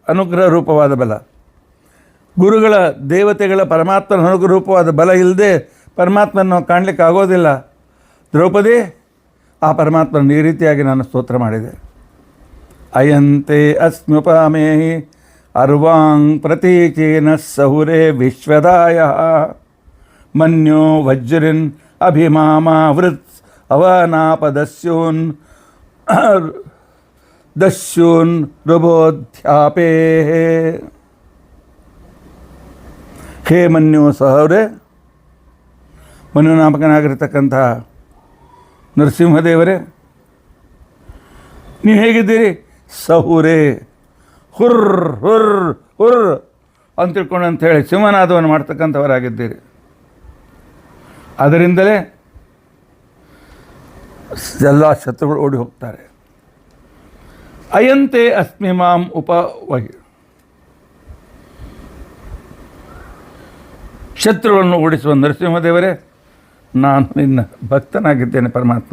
ಅನುಗ್ರಹ ರೂಪವಾದ ಬಲ, ಗುರುಗಳ ದೇವತೆಗಳ ಪರಮಾತ್ಮನ ಅನುರೂಪವಾದ ಬಲ ಇಲ್ಲದೆ ಪರಮಾತ್ಮನ ಕಾಣಲಿಕ್ಕೆ ಆಗೋದಿಲ್ಲ. ದ್ರೌಪದಿ, ಆ ಪರಮಾತ್ಮನ ಈ ರೀತಿಯಾಗಿ ನಾನು ಸ್ತೋತ್ರ ಮಾಡಿದೆ. ಅಯಂತೆ ಅಸ್ಮ್ಯುಪಮೇಹಿ ಅರ್ವಾಂಗ್ ಪ್ರತೀಚೇನ ಸಹುರೇ ವಿಶ್ವದಾಯ ಮನ್ಯೋ ವಜ್ರಿನ್ ಅಭಿಮಾಮಾವೃತ್ ಅವನಾಪದಸ್ಯೂನ್ ದಸ್ಯೂನ್ ರುಬೋಧ್ಯಾಪೇ. ಹೇ ಮನ್ಯು ಸಹೋರೆ, ಮನುನಾಮಕನಾಗಿರ್ತಕ್ಕಂತಹ ನರಸಿಂಹದೇವರೇ, ನೀವು ಹೇಗಿದ್ದೀರಿ? ಸಹುರೇ, ಹುರ್ ಹುರ್ ಹುರ್ ಅಂತ ತಿಳ್ಕೊಂಡು ಅಂಥೇಳಿ ಸಿಂಹನಾದವನ್ನು ಮಾಡ್ತಕ್ಕಂಥವರಾಗಿದ್ದೀರಿ. ಅದರಿಂದಲೇ ಎಲ್ಲ ಶತ್ರುಗಳು ಓಡಿ ಹೋಗ್ತಾರೆ. ಅಯಂತೆ ಅಸ್ಮಿ ಮಾಂ ಉಪವಹಿ, ಶತ್ರುಗಳನ್ನು ಓಡಿಸುವ ನರಸಿಂಹದೇವರೇ, ನಾನು ನಿನ್ನ ಭಕ್ತನಾಗಿದ್ದೇನೆ ಪರಮಾತ್ಮ,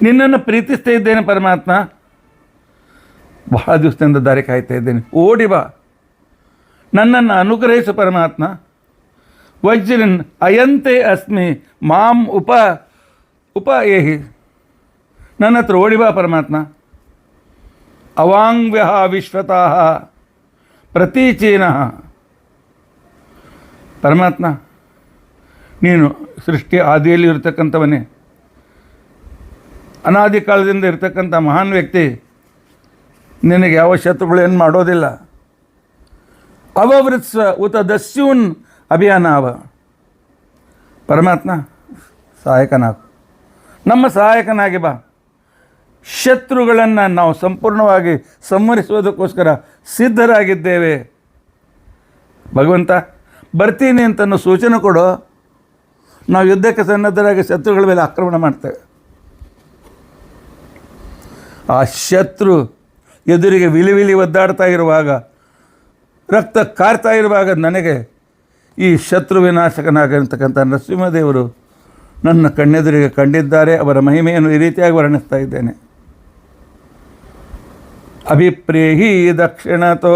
ನಿನ್ನನ್ನು ಪ್ರೀತಿಸ್ತಾ ಇದ್ದೇನೆ ಪರಮಾತ್ಮ, ಬಹಳ ದಿವಸದಿಂದ ದಾರಿ ಕಾಯ್ತಾ ಇದ್ದೇನೆ, ಓಡಿ ಬಾ, ನನ್ನನ್ನು ಅನುಗ್ರಹಿಸು ಪರಮಾತ್ಮ. ವಜ್ರನ್ ಅಯಂತೆ ಅಸ್ಮಿ ಮಾಂ ಉಪಯೇಹಿ, ನನ್ನ ಹತ್ರ ಓಡಿ ಬಾ ಪರಮಾತ್ಮ. ಅವಾಂಗ್ವ್ಯ ವಿಶ್ವತಃ ಪ್ರತೀಚೀನಃ, ಪರಮಾತ್ಮ ನೀನು ಸೃಷ್ಟಿ ಆದಿಯಲ್ಲಿ ಇರತಕ್ಕಂಥವನೇ, ಅನಾದಿ ಕಾಲದಿಂದ ಇರತಕ್ಕಂಥ ಮಹಾನ್ ವ್ಯಕ್ತಿ, ನಿನಗೆ ಯಾವ ಶತ್ರುಗಳು ಏನು ಮಾಡೋದಿಲ್ಲ. ಅವವೃತ್ಸ್ವ ಉತ ದಸ್ಯೂನ್ ಅಭಿಯಾನಾವ, ಪರಮಾತ್ಮ ಸಹಾಯಕನಾಗು, ನಮ್ಮ ಸಹಾಯಕನಾಗಿ ಬಾ. ಶತ್ರುಗಳನ್ನು ನಾವು ಸಂಪೂರ್ಣವಾಗಿ ಸಂಹರಿಸುವುದಕ್ಕೋಸ್ಕರ ಸಿದ್ಧರಾಗಿದ್ದೇವೆ. ಭಗವಂತ ಬರ್ತೀನಿ ಅಂತನೂ ಸೂಚನೆ ಕೊಡು, ನಾವು ಯುದ್ಧಕ್ಕೆ ಸನ್ನದ್ಧರಾಗಿ ಶತ್ರುಗಳ ಮೇಲೆ ಆಕ್ರಮಣ ಮಾಡ್ತೇವೆ. ಆ ಶತ್ರು ಎದುರಿಗೆ ವಿಲಿ ಒದ್ದಾಡ್ತಾ ಇರುವಾಗ, ರಕ್ತ ಕಾರ್ತಾ ಇರುವಾಗ ನನಗೆ ಈ ಶತ್ರು ವಿನಾಶಕನಾಗಿರ್ತಕ್ಕಂಥ ನರಸಿಂಹದೇವರು ನನ್ನ ಕಣ್ಣೆದುರಿಗೆ ಕಂಡಿದ್ದಾರೆ. ಅವರ ಮಹಿಮೆಯನ್ನು ಈ ರೀತಿಯಾಗಿ ವರ್ಣಿಸ್ತಾ ಇದ್ದೇನೆ. ಅಭಿಪ್ರೇಹಿ ದಕ್ಷಿಣತೋ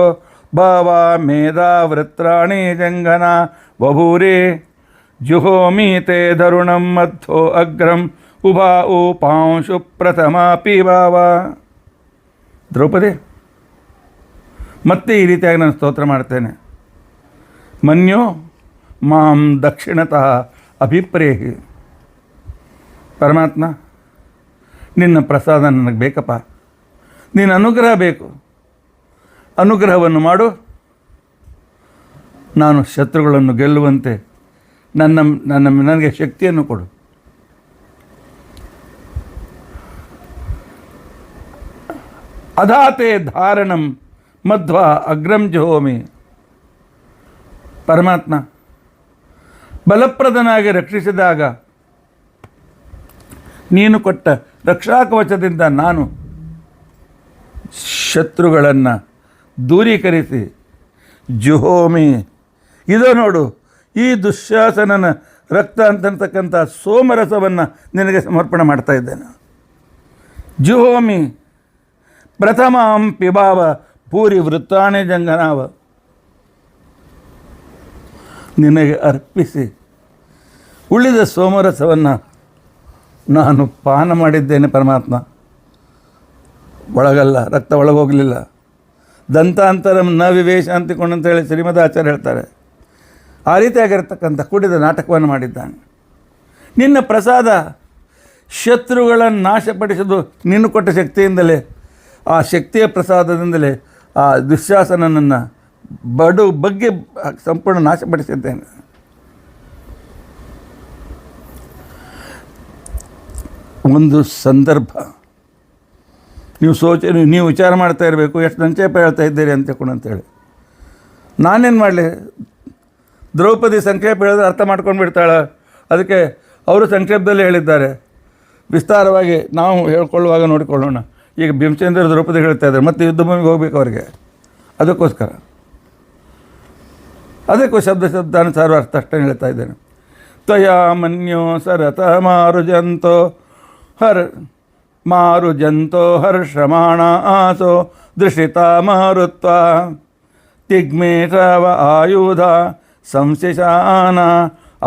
ಭಾವ ಮೇಧಾ ವೃತ್ರಾಣಿ ಜಂಘನ ಬಭೂರಿ ಜುಹೋಮಿ ತೇ ಧರುಣಂ ಮಧ್ಯೋ ಅಗ್ರಂ ಉಭಾ ಉಪಾಂಶು ಪ್ರಥಮ ಪಿಭಾವ. ದ್ರೌಪದಿ, ಮತ್ತೆ ಈ ರೀತಿಯಾಗಿ ನಾನು ಸ್ತೋತ್ರ ಮಾಡ್ತೇನೆ. ಮನ್ಯೋ ಮಾಂ ದಕ್ಷಿಣತಃ ಅಭಿಪ್ರೇಹಿ, ಪರಮಾತ್ಮ ನಿನ್ನ ಪ್ರಸಾದ ನನಗೆ ಬೇಕಪ್ಪ, ನೀನು ಅನುಗ್ರಹ ಬೇಕು, ಅನುಗ್ರಹವನ್ನು ಮಾಡು. ನಾನು ಶತ್ರುಗಳನ್ನು ಗೆಲ್ಲುವಂತೆ ನನಗೆ ಶಕ್ತಿಯನ್ನು ಕೊಡು. ಅಧಾತೆ ಧಾರಣಂ ಮಧ್ವ ಅಗ್ರಂ ಜಹೋಮಿ, ಪರಮಾತ್ಮ ಬಲಪ್ರದನಾಗಿ ರಕ್ಷಿಸಿದಾಗ ನೀನು ಕೊಟ್ಟ ರಕ್ಷಾಕವಚದಿಂದ ನಾನು ಶತ್ರುಗಳನ್ನು ದೂರೀಕರಿಸಿ ಜುಹೋಮಿ, ಇದೋ ನೋಡು ಈ ದುಶ್ಯಾಸನನ ರಕ್ತ ಅಂತಕ್ಕಂಥ ಸೋಮರಸವನ್ನು ನಿನಗೆ ಸಮರ್ಪಣೆ ಮಾಡ್ತಾ ಇದ್ದೇನೆ. ಜುಹೋಮಿ ಪ್ರಥಮಾಂ ಪಿಬಾವ ಪೂರಿ ವೃತ್ತಾಣಿ ಜಂಗನಾವ, ನಿನಗೆ ಅರ್ಪಿಸಿ ಉಳಿದ ಸೋಮರಸವನ್ನು ನಾನು ಪಾನ ಮಾಡಿದ್ದೇನೆ ಪರಮಾತ್ಮ. ಒಳಗಲ್ಲ, ರಕ್ತ ಒಳಗೋಗಲಿಲ್ಲ. ದಂತಾಂತರಂ ನ ವಿವೇಶ ಅಂತಿಕೊಂಡು ಅಂತೇಳಿ ಶ್ರೀಮದಾಚಾರ್ಯ ಹೇಳ್ತಾರೆ. ಆ ರೀತಿಯಾಗಿರ್ತಕ್ಕಂಥ ಕುಡಿದ ನಾಟಕವನ್ನು ಮಾಡಿದ್ದಾನೆ. ನಿನ್ನ ಪ್ರಸಾದ ಶತ್ರುಗಳನ್ನು ನಾಶಪಡಿಸೋದು ನಿನ್ನ ಕೊಟ್ಟ ಶಕ್ತಿಯಿಂದಲೇ, ಆ ಶಕ್ತಿಯ ಪ್ರಸಾದದಿಂದಲೇ ಆ ದುಶ್ಯಾಸನನನ್ನು ಬಗ್ಗೆ ಸಂಪೂರ್ಣ ನಾಶಪಡಿಸಿದ್ದೇನೆ. ಒಂದು ಸಂದರ್ಭ ನೀವು ವಿಚಾರ ಮಾಡ್ತಾ ಇರಬೇಕು, ಎಷ್ಟು ಸಂಕ್ಷೇಪ ಹೇಳ್ತಾ ಇದ್ದೀರಿ ಅಂತೇಳಿ. ನಾನೇನು ಮಾಡಲಿ? ದ್ರೌಪದಿ ಸಂಕ್ಷೇಪ ಹೇಳಿದ್ರೆ ಅರ್ಥ ಮಾಡ್ಕೊಂಡು ಬಿಡ್ತಾಳೆ. ಅದಕ್ಕೆ ಅವರು ಸಂಕ್ಷೇಪದಲ್ಲಿ ಹೇಳಿದ್ದಾರೆ. ವಿಸ್ತಾರವಾಗಿ ನಾವು ಹೇಳ್ಕೊಳ್ಳುವಾಗ ನೋಡಿಕೊಳ್ಳೋಣ. ಈಗ ಭೀಮಚಂದ್ರ ದ್ರೌಪದಿ ಹೇಳ್ತಾ ಇದ್ದಾರೆ, ಮತ್ತು ಯುದ್ಧ ಭೂಮಿಗೆ ಹೋಗ್ಬೇಕು ಅವರಿಗೆ. ಅದಕ್ಕೋಸ್ಕರ ಶಬ್ದಾನುಸಾರ ಅರ್ಥ ಅಷ್ಟೇ ಹೇಳ್ತಾ ಇದ್ದೇನೆ. ತ್ವಯಾ ಮನ್ಯೋ ಸರತ ಮಾರುಜಂತೋ ಹರ್ಷಮಾಣ ಆಸೋ ದೃಷಿತಾ ಮಾರುತ್ವ ತಿಗ್ಮೇಷವ ಆಯುಧ ಸಂಶಿಶಾನ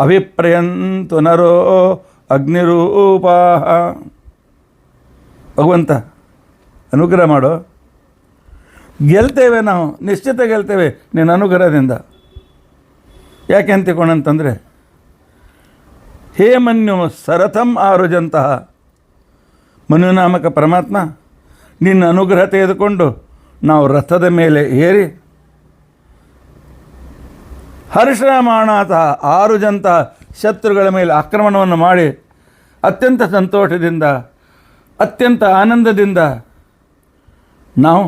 ಅಭಿಪ್ರಯಂತು ನರೋ ಅಗ್ನಿರೂಪಾ. ಭಗವಂತ ಅನುಗ್ರಹ ಮಾಡೋ, ಗೆಲ್ತೇವೆ, ನಾವು ನಿಶ್ಚಿತ ಗೆಲ್ತೇವೆ ನಿನ್ನ ಅನುಗ್ರಹದಿಂದ. ಯಾಕೆ ಅಂತಿಕೊಂಡಂತಂದರೆ, ಹೇ ಮನ್ಯು ಸರಥಂ ಆರುಜಂತಹ ಮನುನಾಮಕ ಪರಮಾತ್ಮ, ನಿನ್ನ ಅನುಗ್ರಹ ತೆಗೆದುಕೊಂಡು ನಾವು ರಥದ ಮೇಲೆ ಏರಿ ಹರ್ಷಮಾಣಾತಃ ಆರುಜಂತಹ ಶತ್ರುಗಳ ಮೇಲೆ ಆಕ್ರಮಣವನ್ನು ಮಾಡಿ ಅತ್ಯಂತ ಸಂತೋಷದಿಂದ ಅತ್ಯಂತ ಆನಂದದಿಂದ ನಾವು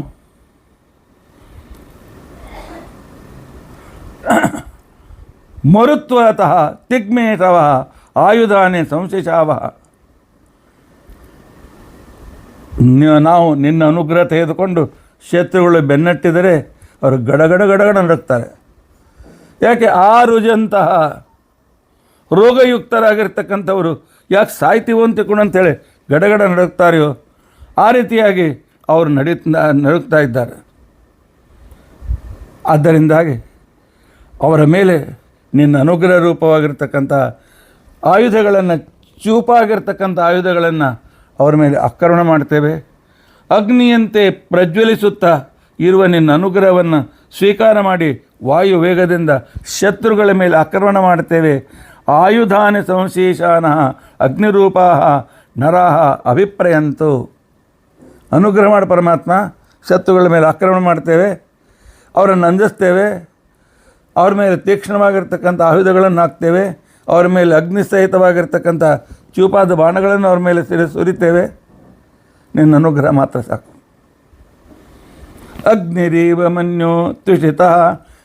ಮರುತ್ವತಃ ತಿಗ್ಮೇಷವ ಆಯುಧಾನೆ ಸಂಶಿಶಾವ. ನಾವು ನಿನ್ನ ಅನುಗ್ರಹ ತೆಗೆದುಕೊಂಡು ಶತ್ರುಗಳು ಬೆನ್ನಟ್ಟಿದರೆ ಅವರು ಗಡಗಡ ಗಡಗಡ ನಡುತ್ತಾರೆ. ಯಾಕೆ ಆರುಜಂತಹ ರೋಗಯುಕ್ತರಾಗಿರ್ತಕ್ಕಂಥವರು ಯಾಕೆ ಸಾಯ್ತೀವೋ ಅಂತೇಳಿ ಗಡಗಡ ನಡುಕ್ತಾರೆಯೋ ಆ ರೀತಿಯಾಗಿ ಅವರು ನಡುಕ್ತಾ ಇದ್ದಾರೆ. ಆದ್ದರಿಂದಾಗಿ ಅವರ ಮೇಲೆ ನಿನ್ನ ಅನುಗ್ರಹ ರೂಪವಾಗಿರ್ತಕ್ಕಂಥ ಆಯುಧಗಳನ್ನು, ಚೂಪಾಗಿರ್ತಕ್ಕಂಥ ಆಯುಧಗಳನ್ನು ಅವರ ಮೇಲೆ ಆಕ್ರಮಣ ಮಾಡ್ತೇವೆ. ಅಗ್ನಿಯಂತೆ ಪ್ರಜ್ವಲಿಸುತ್ತಾ ಇರುವ ನಿನ್ನ ಅನುಗ್ರಹವನ್ನು ಸ್ವೀಕಾರ ಮಾಡಿ ವಾಯು ವೇಗದಿಂದ ಶತ್ರುಗಳ ಮೇಲೆ ಆಕ್ರಮಣ ಮಾಡ್ತೇವೆ. ಆಯುಧಾನಿ ಸಂಶೇಷಾನ ಅಗ್ನಿರೂಪಾ ನರಾಹ ಅಭಿಪ್ರಯಂತು. ಅನುಗ್ರಹ ಮಾಡಿ ಪರಮಾತ್ಮ, ಶತ್ರುಗಳ ಮೇಲೆ ಆಕ್ರಮಣ ಮಾಡ್ತೇವೆ, ಅವರನ್ನು ಅಂಜಿಸ್ತೇವೆ, ಅವ್ರ ಮೇಲೆ ತೀಕ್ಷ್ಣವಾಗಿರ್ತಕ್ಕಂಥ ಆಯುಧಗಳನ್ನು ಹಾಕ್ತೇವೆ, ಅವರ ಮೇಲೆ ಅಗ್ನಿಸಹಿತವಾಗಿರ್ತಕ್ಕಂಥ ಚೂಪಾದ ಬಾಣಗಳನ್ನು ಅವ್ರ ಮೇಲೆ ಸುರಿತೇವೆ. ನಿನ್ನ ಅನುಗ್ರಹ ಮಾತ್ರ ಸಾಕು. ಅಗ್ನಿರೀವ ಮನ್ಯು ತುಷಿತ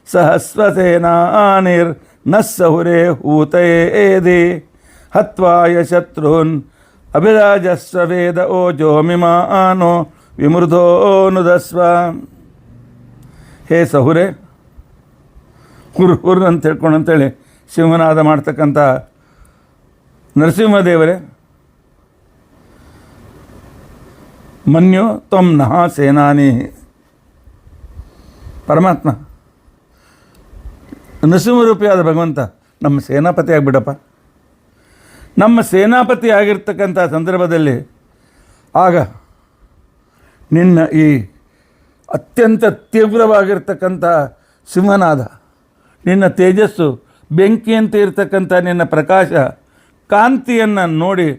ಸಹಸ್ವಸೇನಾನಿರ್ ನ ಸಹುರೇ ಹೂತಯೇದಿ ಹತ್ವಾಯ ಶತ್ರುನ್ ಅಭಿರಾಜಸ್ವ ವೇದ ಓಜೋ ಮಿಮಾನೋ ವಿಮೃಧೋನುದಸ್ವ. ಹೇ ಸಹುರೆ, ಹುರ್ ಅಂತ ಹೇಳ್ಕೊಂಡು ಅಂತೇಳಿ ಸಿಂಹನಾದ ಮಾಡ್ತಕ್ಕಂಥ ನರಸಿಂಹದೇವರೇ, ಮನ್ಯು ತ್ವಂ ನಃ ಸೇನಾನಿ. ಪರಮಾತ್ಮ ನರಸಿಂಹರೂಪಿಯಾದ ಭಗವಂತ ನಮ್ಮ ಸೇನಾಪತಿ ಆಗಿಬಿಡಪ್ಪ. ನಮ್ಮ ಸೇನಾಪತಿ ಆಗಿರ್ತಕ್ಕಂಥ ಸಂದರ್ಭದಲ್ಲಿ ಆಗ ನಿನ್ನ ಈ ಅತ್ಯಂತ ತೀವ್ರವಾಗಿರ್ತಕ್ಕಂಥ ಸಿಂಹನಾದ, ನಿನ್ನ ತೇಜಸ್ಸು, ಬೆಂಕಿಯಂತೆ ಇರತಕ್ಕಂಥ ನಿನ್ನ ಪ್ರಕಾಶ ಕಾಂತಿಯನ್ನು ನೋಡಿ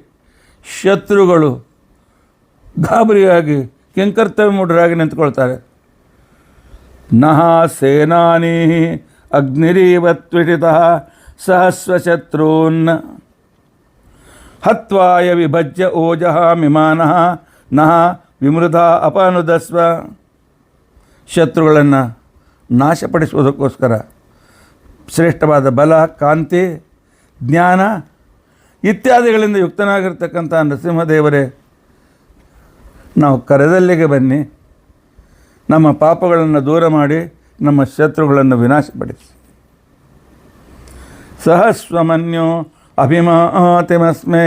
ಶತ್ರುಗಳು ಗಾಬರಿಯಾಗಿ ಕಿಂಕರ್ತವ್ಯಮೂಢರಾಗಿ ನಿಂತ್ಕೊಳ್ತಾರೆ. ನಃ ಸೇನಾನಿ ಅಗ್ನಿರೀವ ತ್ವಿಷಿತಃ ಸಹಸ್ರಶತ್ರೂನ್ ಹತ್ವಾಯ ವಿಭಜ್ಯ ಓಜಃ ಮಿಮಾನಃ ನಃ ವಿಮೃಧ ಅಪಾನುದಸ್ವ. ಶತ್ರುಗಳನ್ನು ನಾಶಪಡಿಸುವುದಕ್ಕೋಸ್ಕರ ಶ್ರೇಷ್ಠವಾದ ಬಲ, ಕಾಂತಿ, ಜ್ಞಾನ ಇತ್ಯಾದಿಗಳಿಂದ ಯುಕ್ತನಾಗಿರ್ತಕ್ಕಂಥ ನರಸಿಂಹದೇವರೇ, ನಾವು ಕರೆದಲ್ಲಿಗೆ ಬನ್ನಿ, ನಮ್ಮ ಪಾಪಗಳನ್ನು ದೂರ ಮಾಡಿ ನಮ್ಮ ಶತ್ರುಗಳನ್ನು ವಿನಾಶಪಡಿಸಿ. ಸಹಸ್ವಮನ್ಯೋ ಅಭಿಮಾತಿಮಸ್ಮೆ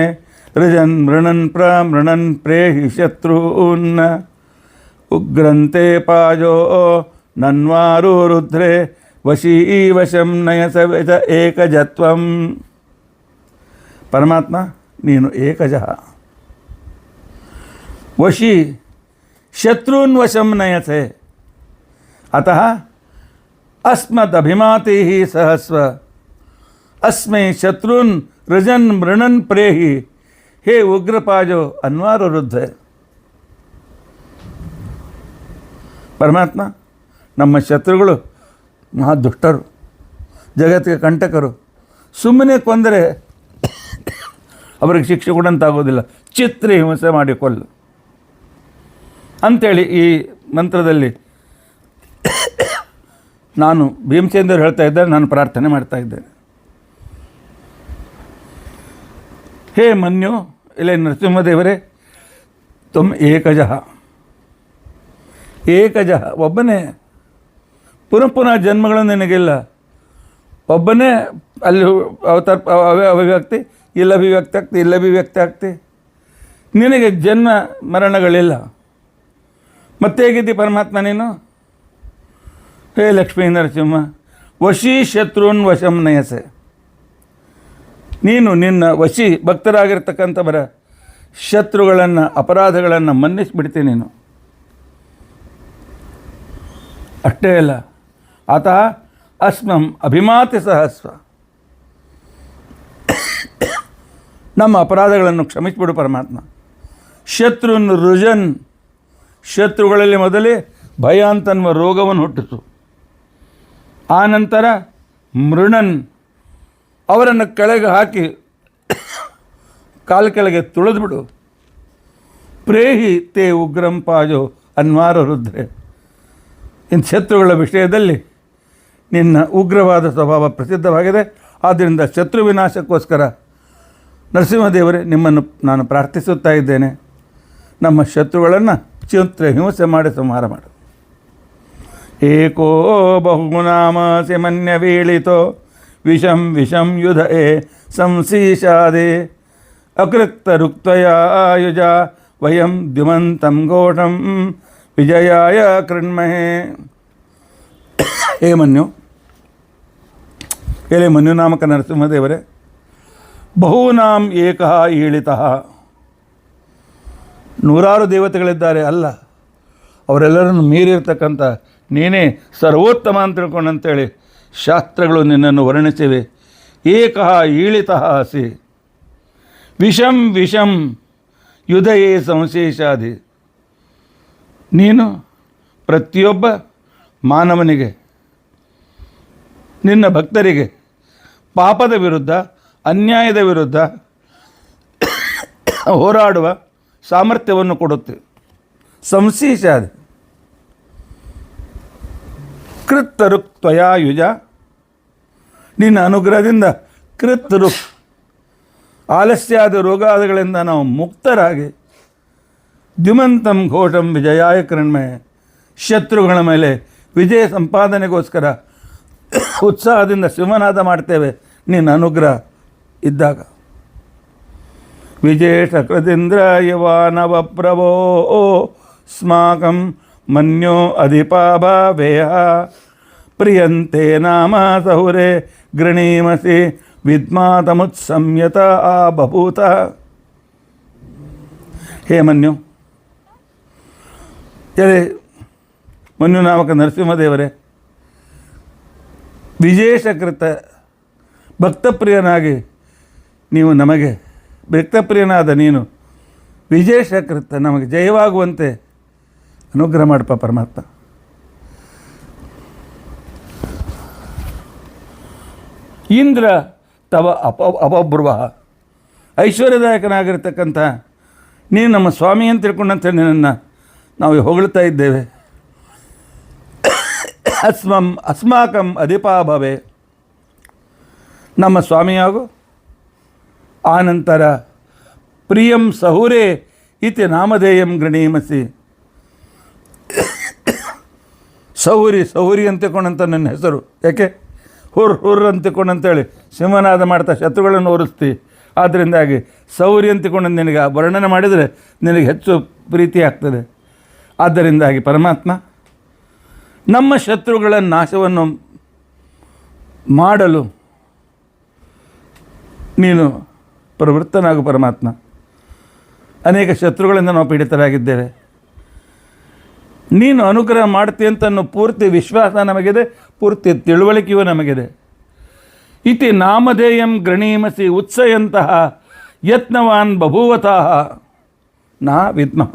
ಋಜನ್ ಮೃಣನ್ ಪ್ರಮೃಣನ್ ಪ್ರೇಹಿ ಶತ್ರುನ್ ಉಗ್ರಂತೆ ಪಾಜೋ ನನ್ವಾರು ರುದ್ರೇ ವಶೀ ವಶಂ ನಯಸವಿತ ಏಕಜತ್ವಂ. ಪರಮಾತ್ಮ, ನೀನು ಏಕಜಃ, ವಶಿ ಶತ್ರುನ್ ವಶಂ ನಯಸೆ. ಅತಃ ಅಸ್ಮದಭಿಮಾತಿ ಸಹಸ್ವ ಅಸ್ಮೈ ಶತ್ರುನ್ ಋಜನ್ ಮೃಣನ್ ಪ್ರೇಹಿ. ಹೇ ಉಗ್ರಪಾಜೋ ಅನ್ವಾರು ರುದ್ಧ. ಪರಮಾತ್ಮ, ನಮ್ಮ ಶತ್ರುಗಳು ಮಹಾದುಷ್ಟರು, ಜಗತ್ತಿಗೆ ಕಂಟಕರು. ಸುಮ್ಮನೆ ಕೊಂದರೆ ಅವರಿಗೆ ಶಿಕ್ಷೆ ಕೊಡಂತಾಗೋದಿಲ್ಲ, ಚಿತ್ರ ಹಿಂಸೆ ಮಾಡಿ ಕೊಲ್ಲು ಅಂಥೇಳಿ ಈ ಮಂತ್ರದಲ್ಲಿ ನಾನು ಭೀಮಸೇನರು ಹೇಳ್ತಾ ಇದ್ದಾರೆ, ನಾನು ಪ್ರಾರ್ಥನೆ ಮಾಡ್ತಾ ಇದ್ದೇನೆ. ಹೇ ಮನ್ಯು, ಇಲ್ಲ ನರಸಿಂಹದೇವರೇ, ತುಮ್ ಏಕಜಃ, ಏಕಜಃ, ಒಬ್ಬನೇ. ಪುನಃ ಪುನಃ ಜನ್ಮಗಳು ನಿನಗಿಲ್ಲ, ಒಬ್ಬನೇ. ಅಲ್ಲಿ ಅಭಿವ್ಯಕ್ತಿ, ಇಲ್ಲಿ ಅಭಿವ್ಯಕ್ತಿ ಆಗ್ತಿ, ಇಲ್ಲಿ ಅಭಿವ್ಯಕ್ತಿ ಆಗ್ತಿ. ನಿನಗೆ ಜನ್ಮ ಮರಣಗಳಿಲ್ಲ. ಮತ್ತೆ ಹೇಗಿದ್ದಿ ಪರಮಾತ್ಮ ನೀನು? ಹೇ ಲಕ್ಷ್ಮೀ ನರಸಿಂಹ, ವಶೀ ಶತ್ರುನ್ ವಶಂ ನಯಸೆ. ನೀನು ನಿನ್ನ ವಶಿ ಭಕ್ತರಾಗಿರ್ತಕ್ಕಂಥವರ ಶತ್ರುಗಳನ್ನು, ಅಪರಾಧಗಳನ್ನು ಮನ್ನಿಸಿಬಿಡ್ತೀನಿ ನೀನು. ಅಷ್ಟೇ ಅಲ್ಲ, ಆತಃ ಅಸ್ಮಂ ಅಭಿಮಾತಿ ಸಹಸ್ವ. ನಮ್ಮ ಅಪರಾಧಗಳನ್ನು ಕ್ಷಮಿಸಿಬಿಡು ಪರಮಾತ್ಮ. ಶತ್ರುನ್ ರುಜನ್, ಶತ್ರುಗಳಲ್ಲಿ ಮೊದಲೇ ಭಯ ಅಂತನ್ನುವ ರೋಗವನ್ನು ಹುಟ್ಟಿಸು. ಆನಂತರ ಮೃಣನ್, ಅವರನ್ನು ಕೆಳಗೆ ಹಾಕಿ ಕಾಲು ಕೆಳಗೆ ತುಳಿದ್ಬಿಡು. ಪ್ರೇಹಿ ತೇ ಉಗ್ರಂ ಪಾಜೋ ಅನ್ವಾರ ರುದ್ರೆ. ಇನ್ನು ಶತ್ರುಗಳ ವಿಷಯದಲ್ಲಿ ನಿನ್ನ ಉಗ್ರವಾದ ಸ್ವಭಾವ ಪ್ರಸಿದ್ಧವಾಗಿದೆ. ಆದ್ದರಿಂದ ಶತ್ರು ವಿನಾಶಕ್ಕೋಸ್ಕರ ನರಸಿಂಹದೇವರೇ ನಿಮ್ಮನ್ನು ನಾನು ಪ್ರಾರ್ಥಿಸುತ್ತಾ ಇದ್ದೇನೆ. ನಮ್ಮ ಶತ್ರುಗಳನ್ನು ಚಿತ್ರ ಹಿಂಸೆ ಮಾಡಿ ಸಂಹಾರ ಮಾಡು. ಏಕೋ ಬಹುನಾಮಸಿ ಮನ್ಯ ವೀಳಿತೋ ವಿಷಂ ವಿಷಂ ಯುಧೇ ಸಂಸೀಷಾದೆ ಅಕೃತ್ತ ರುಕ್ತಯಾಯುಜ ವಯಂ ದ್ಯುಮಂತಂ ಘೋಷಂ ವಿಜಯಾಯ ಕೃಣ್ಮಹೇ. ಹೇ ಮನ್ಯು, ಹೇಳಿ ಮನ್ಯುನಾಮಕ ನರಸಿಂಹದೇವರೇ, ಬಹೂನಾಂ ಏಕಃ ಈಳಿತಃ. ನೂರಾರು ದೇವತೆಗಳಿದ್ದಾರೆ ಅಲ್ಲ, ಅವರೆಲ್ಲರನ್ನು ಮೀರಿರ್ತಕ್ಕಂಥ ನೀನೇ ಸರ್ವೋತ್ತಮ ಅಂತ ತಿಳ್ಕೊಂಡಂತೇಳಿ ಶಾಸ್ತ್ರಗಳು ನಿನ್ನನ್ನು ವರ್ಣಿಸಿವೆ. ಏಕಃ ಈಳಿತಃ ಅಸಿ ವಿಷಂ ವಿಷಂ ಯುಧಯೇ ಸಂಶೇಷಾದಿ. ನೀನು ಪ್ರತಿಯೊಬ್ಬ ಮಾನವನಿಗೆ, ನಿನ್ನ ಭಕ್ತರಿಗೆ ಪಾಪದ ವಿರುದ್ಧ, ಅನ್ಯಾಯದ ವಿರುದ್ಧ ಹೋರಾಡುವ ಸಾಮರ್ಥ್ಯವನ್ನು ಕೊಡುತ್ತೆ. ಸಂಶೇಷಾದಿ ಕೃತ್ತರುಕ್ ತ್ವಯಾಯುಜ. ನಿನ್ನ ಅನುಗ್ರಹದಿಂದ ಕೃತ್ತರುಕ್, ಆಲಸ್ಯಾದ ರೋಗಾದಿಗಳಿಂದ ನಾವು ಮುಕ್ತರಾಗಿ ದ್ಯುಮಂತಂ ಘೋಷಂ ವಿಜಯಾಯ ಕೃಣ್ಮಯ, ಶತ್ರುಗಳ ಮೇಲೆ ವಿಜಯ ಸಂಪಾದನೆಗೋಸ್ಕರ ಉತ್ಸಾಹದಿಂದ ಶಿವನಾದ ಮಾಡ್ತೇವೆ ನಿನ್ನ ಅನುಗ್ರಹ ಇದ್ದಾಗ. ವಿಜೇಷ ಕೃತೀಂದ್ರ ಯವಾನವಪ್ರಭೋ ಸ್ಮಾಕಂ ಮನ್ಯೋ ಅಧಿಪಾಭಾವೇಯ ಪ್ರಿಯಂತೆ ನಾಮ ಸಹುರೆ ಗೃಣೀಮಸಿ ವಿದ್ಮಾತಮುತ್ಸಂಯತ ಆ ಬಭೂತ. ಹೇ ಮನ್ಯು, ಹೇಳಿ ಮನ್ಯುನಾಮಕ ನರಸಿಂಹದೇವರೇ, ವಿಶೇಷಕೃತ ಭಕ್ತಪ್ರಿಯನಾಗಿ ನೀವು ನಮಗೆ, ಭಕ್ತಪ್ರಿಯನಾದ ನೀನು ವಿಶೇಷಕೃತ ನಮಗೆ ಜಯವಾಗುವಂತೆ ಅನುಗ್ರಹ ಮಾಡಪ್ಪ ಪರಮಾತ್ಮ. ಇಂದ್ರ ತವ ಅಪಬ್ರುವ, ಐಶ್ವರ್ಯದಾಯಕನಾಗಿರ್ತಕ್ಕಂಥ ನೀನು ನಮ್ಮ ಸ್ವಾಮಿ ಅಂತ ತಿಳ್ಕೊಂಡಂತೆ ನಿನ್ನನ್ನು ನಾವು ಹೊಗಳ್ತಾ ಇದ್ದೇವೆ. ಅಸ್ಮಾಕಂ ಅಧಿಪಾಭವೆ, ನಮ್ಮ ಸ್ವಾಮಿಯಾಗು. ಆನಂತರ ಪ್ರಿಯಂ ಸಹುರೇ ಇತಿ ನಾಮಧೇಯಂ ಗೃಣೀಮಸಿ. ಸೌರಿ ಸೌರಿ ಅಂತಿಕೊಂಡಂತ ನನ್ನ ಹೆಸರು. ಯಾಕೆ ಹುರ್ ಹುರ್ ಅಂತಿಕೊಂಡಂತೇಳಿ ಸಿಂಹನಾದ ಮಾಡ್ತಾ ಶತ್ರುಗಳನ್ನು ಓರಿಸ್ತಿ. ಆದ್ದರಿಂದಾಗಿ ಸೌರಿ ಅಂತಿಕೊಂಡು ನಿನಗೆ ವರ್ಣನೆ ಮಾಡಿದರೆ ನಿನಗೆ ಹೆಚ್ಚು ಪ್ರೀತಿ ಆಗ್ತದೆ. ಆದ್ದರಿಂದಾಗಿ ಪರಮಾತ್ಮ, ನಮ್ಮ ಶತ್ರುಗಳ ನಾಶವನ್ನು ಮಾಡಲು ನೀನು ಪ್ರವೃತ್ತನಾಗು ಪರಮಾತ್ಮ. ಅನೇಕ ಶತ್ರುಗಳಿಂದ ನಾವು ಪೀಡಿತರಾಗಿದ್ದೇವೆ. ನೀನು ಅನುಗ್ರಹ ಮಾಡ್ತೀಯ ಅಂತ ಅನ್ನೋ ಪೂರ್ತಿ ವಿಶ್ವಾಸ ನಮಗಿದೆ, ಪೂರ್ತಿ ತಿಳುವಳಿಕೆಯೂ ನಮಗಿದೆ. ಇತಿ ನಾಮಧೇಯಂ ಗೃಣೀಮಸಿ ಉತ್ಸಯಂತಹ ಯತ್ನವಾನ್ ಬಭೂವತಃ ನಾ ವಿದ್ಮಃ.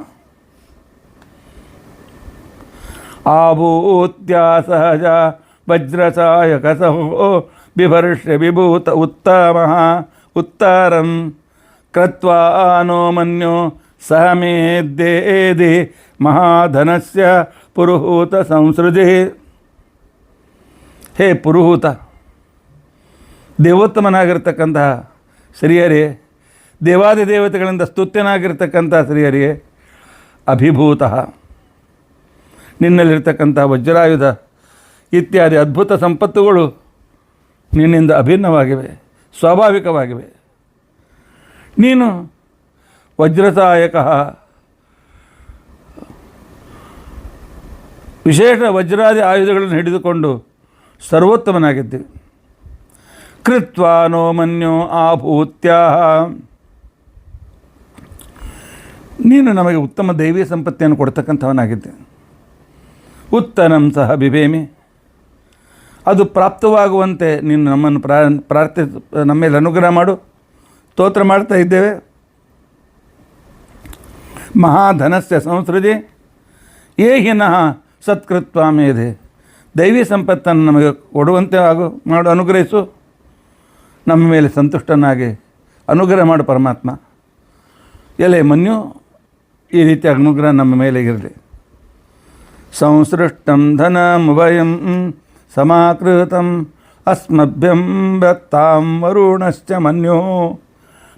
ಆಭೂತ್ಯ ಸಹಜ ವಜ್ರಸಾಯಕ ಸಹೋ ಬಿಭರ್ಷ್ಯ ವಿಭೂತ ಉತ್ತಮಃ ಉತ್ತರಂ ಕೃತ್ವಾ ನೋ ಮನ್ಯೋ ಸಹ ಮೇದ್ದೇದಿ ಮಹಾಧನಸ್ಯ ಪುರುಹೂತ ಸಂಸೃಜಿ. ಹೇ ಪುರುಹೂತ, ದೇವೋತ್ತಮನಾಗಿರ್ತಕ್ಕಂತಹ ಶ್ರೀಹರಿಯೇ, ದೇವಾದಿ ದೇವತೆಗಳಿಂದ ಸ್ತುತ್ಯನಾಗಿರ್ತಕ್ಕಂಥ ಶ್ರೀಹರಿಯೇ, ಅಭಿಭೂತಃ, ನಿನ್ನಲ್ಲಿರ್ತಕ್ಕಂಥ ವಜ್ರಾಯುಧ ಇತ್ಯಾದಿ ಅದ್ಭುತ ಸಂಪತ್ತುಗಳು ನಿನ್ನಿಂದ ಅಭಿನ್ನವಾಗಿವೆ, ಸ್ವಾಭಾವಿಕವಾಗಿವೆ. ನೀನು ವಜ್ರಸಾಯಕ ವಿಶೇಷ ವಜ್ರಾದಿ ಆಯುಧಗಳನ್ನು ಹಿಡಿದುಕೊಂಡು ಸರ್ವೋತ್ತಮನಾಗಿದ್ದೆ. ಕೃತ್ವಾ ನೋ ಮನ್ಯೋ ಆಭೂತ್ಯಾ, ನೀನು ನಮಗೆ ಉತ್ತಮ ದೈವೀ ಸಂಪತ್ತಿಯನ್ನು ಕೊಡ್ತಕ್ಕಂಥವನಾಗಿದ್ದೆ. ಉತ್ತನಂ ಸಹ ಬಿಬೇಮಿ, ಅದು ಪ್ರಾಪ್ತವಾಗುವಂತೆ ನೀನು ನಮ್ಮನ್ನು ನಮ್ಮ ಮೇಲೆ ಅನುಗ್ರಹ ಮಾಡು, ಸ್ತೋತ್ರ ಮಾಡ್ತಾ ಇದ್ದೇವೆ. ಮಹಾಧನಸ್ಯ ಸಂಸೃಜಿ ಏಹಿನಃ ಸತ್ಕೃತ್ವ ಮೇಧೆ, ದೈವೀ ಸಂಪತ್ತನ್ನು ನಮಗೆ ಕೊಡುವಂತೆ ಮಾಡು, ಅನುಗ್ರಹಿಸು, ನಮ್ಮ ಮೇಲೆ ಸಂತುಷ್ಟನಾಗಿ ಅನುಗ್ರಹ ಮಾಡು ಪರಮಾತ್ಮ. ಎಲೆ ಮನ್ಯು, ಈ ರೀತಿಯ ಅನುಗ್ರಹ ನಮ್ಮ ಮೇಲೆ ಇರಲಿ. ಸಂಸೃಷ್ಟಂ ಧನಮುಭಯಂ ಸಮಾಕೃತಂ ಅಸ್ಮಭ್ಯಂ ವ್ಯಕ್ತಾಂ ವರುಣಶ್ಚ ಮನ್ಯೋ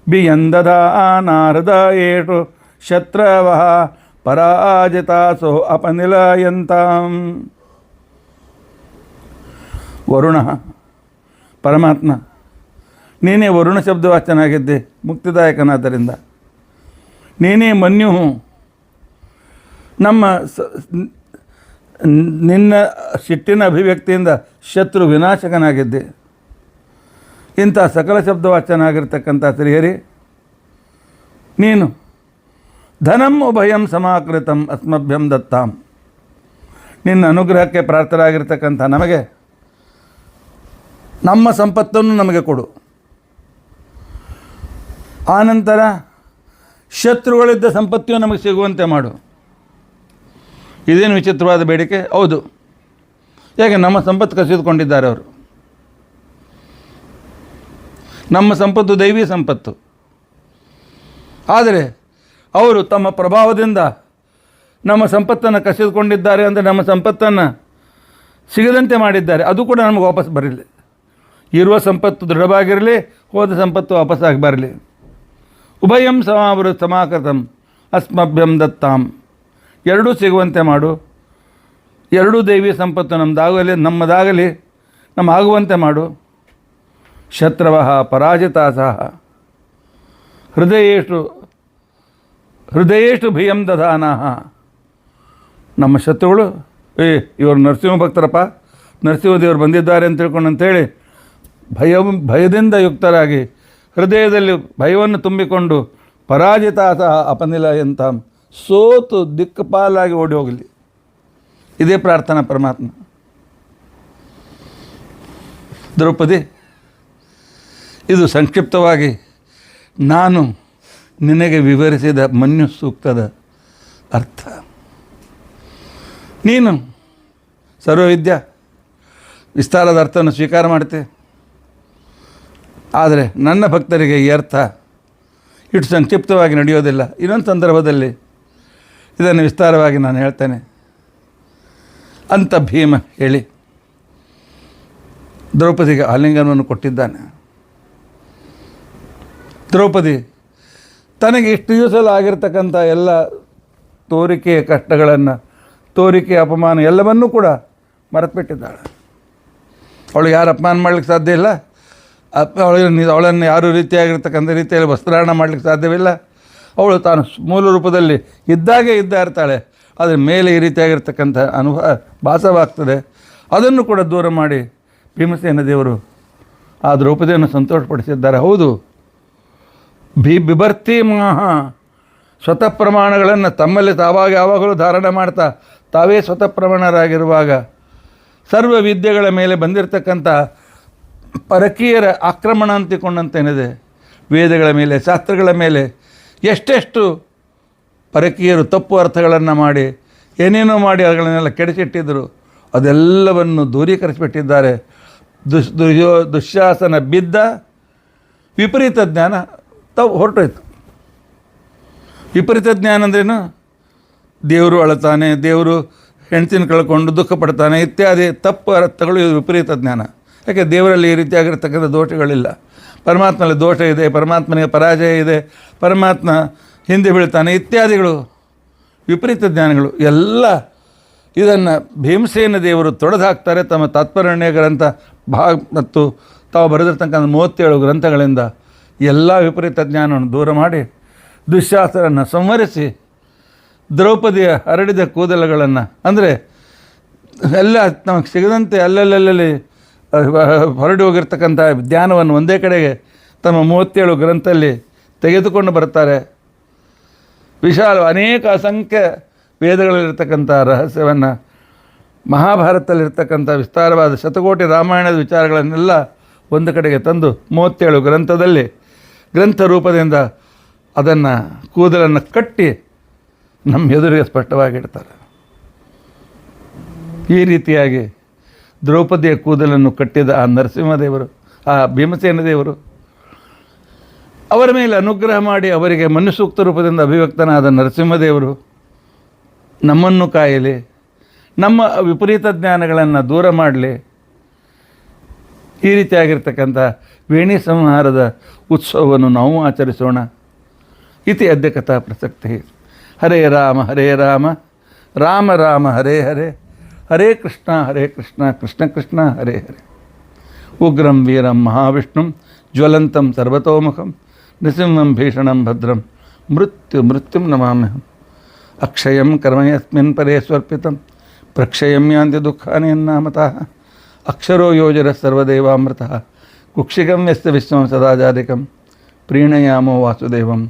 ಬಿಯಂದದಾನಾಹೃದಯೇಷು ಶತ್ರವಃ ಪರಾಜಿತಾಸೋ ಅಪನಿಲಯಂತಾಂ. ವರುಣ, ಪರಮಾತ್ಮ ನೀನೇ ವರುಣ ಶಬ್ದವಾಚನಾಗಿದ್ದೆ, ಮುಕ್ತಿದಾಯಕನಾದ್ದರಿಂದ. ನೀನೇ ಮನ್ಯು, ನಮ್ಮ ನಿನ್ನ ಸಿಟ್ಟಿನ ಅಭಿವ್ಯಕ್ತಿಯಿಂದ ಶತ್ರು ವಿನಾಶಕನಾಗಿದ್ದೆ. ಇಂಥ ಸಕಲ ಶಬ್ದವಾಚನಾಗಿರ್ತಕ್ಕಂಥ ಶ್ರೀಹರಿ ನೀನು ಧನಂ ಉಭಯಂ ಸಮಾಕೃತಂ ಅಸ್ಮಭ್ಯಂ ದತ್ತಾಂ, ನಿನ್ನ ಅನುಗ್ರಹಕ್ಕೆ ಪ್ರಾರ್ಥರಾಗಿರ್ತಕ್ಕಂಥ ನಮಗೆ ನಮ್ಮ ಸಂಪತ್ತನ್ನು ನಮಗೆ ಕೊಡು. ಆನಂತರ ಶತ್ರುಗಳಿದ್ದ ಸಂಪತ್ತಿಯು ನಮಗೆ ಸಿಗುವಂತೆ ಮಾಡು. ಇದೇನು ವಿಚಿತ್ರವಾದ ಬೇಡಿಕೆ? ಹೌದು, ಯಾಕೆ ನಮ್ಮ ಸಂಪತ್ತು ಕಸಿದುಕೊಂಡಿದ್ದಾರೆ ಅವರು. ನಮ್ಮ ಸಂಪತ್ತು ದೈವೀ ಸಂಪತ್ತು, ಆದರೆ ಅವರು ತಮ್ಮ ಪ್ರಭಾವದಿಂದ ನಮ್ಮ ಸಂಪತ್ತನ್ನು ಕಸಿದುಕೊಂಡಿದ್ದಾರೆ. ಅಂದರೆ ನಮ್ಮ ಸಂಪತ್ತನ್ನು ಸಿಗದಂತೆ ಮಾಡಿದ್ದಾರೆ. ಅದು ಕೂಡ ನಮಗೆ ವಾಪಸ್ ಬರಲಿ. ಇರುವ ಸಂಪತ್ತು ದೃಢವಾಗಿರಲಿ, ಹೋದ ಸಂಪತ್ತು ವಾಪಸ್ಸಾಗಿ ಬರಲಿ. ಉಭಯಂ ಸಮಾಕೃತಂ ಅಸ್ಮಭ್ಯಂ ದತ್ತಾಂ, ಎರಡೂ ಸಿಗುವಂತೆ ಮಾಡು. ಎರಡೂ ದೈವೀ ಸಂಪತ್ತು ನಮ್ಮದಾಗಲಿ ನಮ್ಮಾಗುವಂತೆ ಮಾಡು. ಶತ್ರವಃ ಪರಾಜಿತಾಸಃ ಹೃದಯೇಷು ಭಯಂ ದಧಾನಃ, ನಮ್ಮ ಶತ್ರುಗಳು ಇವರು ನರಸಿಂಹ ಭಕ್ತರಪ್ಪ, ನರಸಿಂಹದೇವರು ಬಂದಿದ್ದಾರೆ ಅಂತ ತಿಳ್ಕೊಂಡಂತೇಳಿ ಭಯದಿಂದ ಯುಕ್ತರಾಗಿ ಹೃದಯದಲ್ಲಿ ಭಯವನ್ನು ತುಂಬಿಕೊಂಡು ಪರಾಜಿತಾಸಃ ಅಪನಿಲಯಂತ, ಸೋತು ದಿಕ್ಕಪಾಲಾಗಿ ಓಡಿ ಹೋಗಲಿ. ಇದೇ ಪ್ರಾರ್ಥನಾ ಪರಮಾತ್ಮ. ದ್ರೌಪದಿ, ಇದು ಸಂಕ್ಷಿಪ್ತವಾಗಿ ನಾನು ನಿನಗೆ ವಿವರಿಸಿದ ಮನ್ಯು ಸೂಕ್ತದ ಅರ್ಥ. ನೀನು ಸರ್ವವಿದ್ಯಾ ವಿಸ್ತಾರದ ಅರ್ಥವನ್ನು ಸ್ವೀಕಾರ ಮಾಡ್ತೆ, ಆದರೆ ನನ್ನ ಭಕ್ತರಿಗೆ ಈ ಅರ್ಥ ಇಷ್ಟು ಸಂಕ್ಷಿಪ್ತವಾಗಿ ನಡೆಯೋದಿಲ್ಲ. ಇನ್ನೊಂದು ಸಂದರ್ಭದಲ್ಲಿ ಇದನ್ನು ವಿಸ್ತಾರವಾಗಿ ನಾನು ಹೇಳ್ತೇನೆ ಅಂತ ಭೀಮ ಹೇಳಿ ದ್ರೌಪದಿಗೆ ಆಲಿಂಗನವನ್ನು ಕೊಟ್ಟಿದ್ದಾನೆ. ದ್ರೌಪದಿ ತನಗೆ ಇಷ್ಟು ದಿವಸ ಆಗಿರ್ತಕ್ಕಂಥ ಎಲ್ಲ ತೋರಿಕೆಯ ಕಷ್ಟಗಳನ್ನು, ತೋರಿಕೆಯ ಅಪಮಾನ ಎಲ್ಲವನ್ನೂ ಕೂಡ ಮರೆತುಬಿಟ್ಟಿದ್ದಾಳೆ. ಅವಳು ಯಾರು ಅಪಮಾನ ಮಾಡಲಿಕ್ಕೆ ಸಾಧ್ಯ ಇಲ್ಲ. ಅವಳನ್ನು ಯಾರು ರೀತಿಯಾಗಿರ್ತಕ್ಕಂಥ ರೀತಿಯಲ್ಲಿ ವಸ್ತ್ರಾಹರಣ ಮಾಡಲಿಕ್ಕೆ ಸಾಧ್ಯವಿಲ್ಲ. ಅವಳು ತಾನು ಮೂಲ ರೂಪದಲ್ಲಿ ಇದ್ದಾಗೆ ಇರ್ತಾಳೆ. ಆದರೆ ಮೇಲೆ ಈ ರೀತಿಯಾಗಿರ್ತಕ್ಕಂಥ ಅನುಭವ ಭಾಸವಾಗ್ತದೆ. ಅದನ್ನು ಕೂಡ ದೂರ ಮಾಡಿ ಭೀಮಸೇನ ದೇವರು ಆ ದ್ರೌಪದಿಯನ್ನು ಸಂತೋಷಪಡಿಸಿದ್ದಾರೆ. ಹೌದು, ಬಿಭರ್ತಿ ಮಹ ಸ್ವತಃ ಪ್ರಮಾಣಗಳನ್ನು ತಮ್ಮಲ್ಲಿ ಯಾವಾಗಲೂ ಧಾರಣೆ ಮಾಡ್ತಾ ತಾವೇ ಸ್ವತಃ ಪ್ರಮಾಣರಾಗಿರುವಾಗ ಸರ್ವ ವಿದ್ಯೆಗಳ ಮೇಲೆ ಬಂದಿರತಕ್ಕಂಥ ಪರಕೀಯರ ಆಕ್ರಮಣ ಅಂತಿಕೊಂಡಂತೇನಿದೆ, ವೇದಗಳ ಮೇಲೆ, ಶಾಸ್ತ್ರಗಳ ಮೇಲೆ ಎಷ್ಟೆಷ್ಟು ಪರಕೀಯರು ತಪ್ಪು ಅರ್ಥಗಳನ್ನು ಮಾಡಿ ಏನೇನೋ ಮಾಡಿ ಅವುಗಳನ್ನೆಲ್ಲ ಕೆಡಿಸಿಟ್ಟಿದ್ದರು, ಅದೆಲ್ಲವನ್ನು ದೂರೀಕರಿಸಿಬಿಟ್ಟಿದ್ದಾರೆ. ದುಶ್ಯಾಸನ ಬಿದ್ದ ವಿಪರೀತ ಜ್ಞಾನ ಹೊರಟೋಯ್ತು. ವಿಪರೀತ ಜ್ಞಾನ ಅಂದ್ರೇನು? ದೇವರು ಅಳತಾನೆ, ದೇವರು ಹೆಂಡತಿನ ಕಳ್ಕೊಂಡು ದುಃಖ ಪಡ್ತಾನೆ ಇತ್ಯಾದಿ ತಪ್ಪು ಅರ್ಥಗಳು ಇದು ವಿಪರೀತ ಜ್ಞಾನ. ಯಾಕೆ ದೇವರಲ್ಲಿ ಈ ರೀತಿಯಾಗಿರ್ತಕ್ಕಂಥ ದೋಷಗಳಿಲ್ಲ. ಪರಮಾತ್ಮನಲ್ಲಿ ದೋಷ ಇದೆ, ಪರಮಾತ್ಮನಿಗೆ ಪರಾಜಯ ಇದೆ, ಪರಮಾತ್ಮ ಹಿಂದೆ ಬೀಳ್ತಾನೆ ಇತ್ಯಾದಿಗಳು ವಿಪರೀತ ಜ್ಞಾನಗಳು. ಎಲ್ಲ ಇದನ್ನು ಭೀಮಸೇನ ದೇವರು ತೊಡೆದು ಹಾಕ್ತಾರೆ ತಮ್ಮ ತಾತ್ಪರ್ಯ ಗ್ರಂಥ ಮತ್ತು ತಾವು ಬರೆದಿರ್ತಕ್ಕಂಥ 37 ಗ್ರಂಥಗಳಿಂದ. ಎಲ್ಲ ವಿಪರೀತ ಜ್ಞಾನವನ್ನು ದೂರ ಮಾಡಿ ದುಶ್ಯಾಸನನ್ನು ಸಂಹರಿಸಿ ದ್ರೌಪದಿಯ ಹರಡಿದ ಕೂದಲುಗಳನ್ನು, ಅಂದರೆ ಎಲ್ಲ ನಮಗೆ ಸಿಗದಂತೆ ಅಲ್ಲಲ್ಲಿ ಹೊರಡಿ ಹೋಗಿರ್ತಕ್ಕಂಥ ಜ್ಞಾನವನ್ನು ಒಂದೇ ಕಡೆಗೆ ತಮ್ಮ 37 ಗ್ರಂಥದಲ್ಲಿ ತೆಗೆದುಕೊಂಡು ಬರ್ತಾರೆ. ವಿಶಾಲ ಅನೇಕ ಅಸಂಖ್ಯ ವೇದಗಳಲ್ಲಿರ್ತಕ್ಕಂಥ ರಹಸ್ಯವನ್ನು, ಮಹಾಭಾರತದಲ್ಲಿರ್ತಕ್ಕಂಥ ವಿಸ್ತಾರವಾದ ಶತಕೋಟಿ ರಾಮಾಯಣದ ವಿಚಾರಗಳನ್ನೆಲ್ಲ ಒಂದು ಕಡೆಗೆ ತಂದು 37 ಗ್ರಂಥದಲ್ಲಿ ಗ್ರಂಥ ರೂಪದಿಂದ ಅದನ್ನು ಕೂದಲನ್ನು ಕಟ್ಟಿ ನಮ್ಮ ಎದುರಿಗೆ ಸ್ಪಷ್ಟವಾಗಿಡ್ತಾರೆ. ಈ ರೀತಿಯಾಗಿ ದ್ರೌಪದಿಯ ಕೂದಲನ್ನು ಕಟ್ಟಿದ ಆ ನರಸಿಂಹದೇವರು, ಆ ಭೀಮಸೇನ ದೇವರು ಅವರ ಮೇಲೆ ಅನುಗ್ರಹ ಮಾಡಿ ಅವರಿಗೆ ಮನುಸೂಕ್ತ ರೂಪದಿಂದ ಅಭಿವ್ಯಕ್ತನಾದ ನರಸಿಂಹದೇವರು ನಮ್ಮನ್ನು ಕಾಯಲಿ, ನಮ್ಮ ವಿಪರೀತ ಜ್ಞಾನಗಳನ್ನು ದೂರ ಮಾಡಲಿ. ಈ ರೀತಿಯಾಗಿರ್ತಕ್ಕಂಥ ವೇಣಿ ಸಂಹಾರದ ಉತ್ಸವವನ್ನು ನಾವು ಆಚರಿಸೋಣ. ಇತಿ ಅದ್ಯ ಕಥಾ ಪ್ರಸಕ್ತಿ. ಹರೇ ರಾಮ ರಾಮ ರಾಮ ಹರೇ ಹರೇ, ಹರೇ ಕೃಷ್ಣ ಕೃಷ್ಣ ಕೃಷ್ಣ ಹರೇ ಹರೇ. ಉಗ್ರಂ ವೀರಂ ಮಹಾವಿಷ್ಣುಂ ಜ್ವಲಂತಂ ಸರ್ವತೋಮುಖಂ ನೃಸಿಂಹಂ ಭೀಷಣಂ ಭದ್ರಂ ಮೃತ್ಯುಂ ನಮಾಮ್ಯಹಂ. ಅಕ್ಷಯಂ ಕರ್ಮ ಯಸ್ಮಿನ್ ಪರೇ ಸ್ವರ್ಪಿತಂ ಪ್ರಕ್ಷಯಂ ಯಾಂತಿ ದುಃಖಾನಿ ಯನ್ನಾಮತಃ. ಅಕ್ಷರೋ ಯೋಜರ ಸರ್ವದೇವಾಮೃತಃ ಕುಕ್ಷಿಗಂ ಯಸ್ಯ ವಿಶ್ವಂ ಸದಾಜಾದಿಕಂ ಪ್ರೀಣಯಾಮೋ ವಾಸುದೇವಂ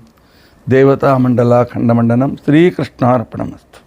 ದೇವತಾಮಂಡಲಾಖಂಡಮಂಡನಂ. ಶ್ರೀಕೃಷ್ಣಾರ್ಪಣಮಸ್ತು.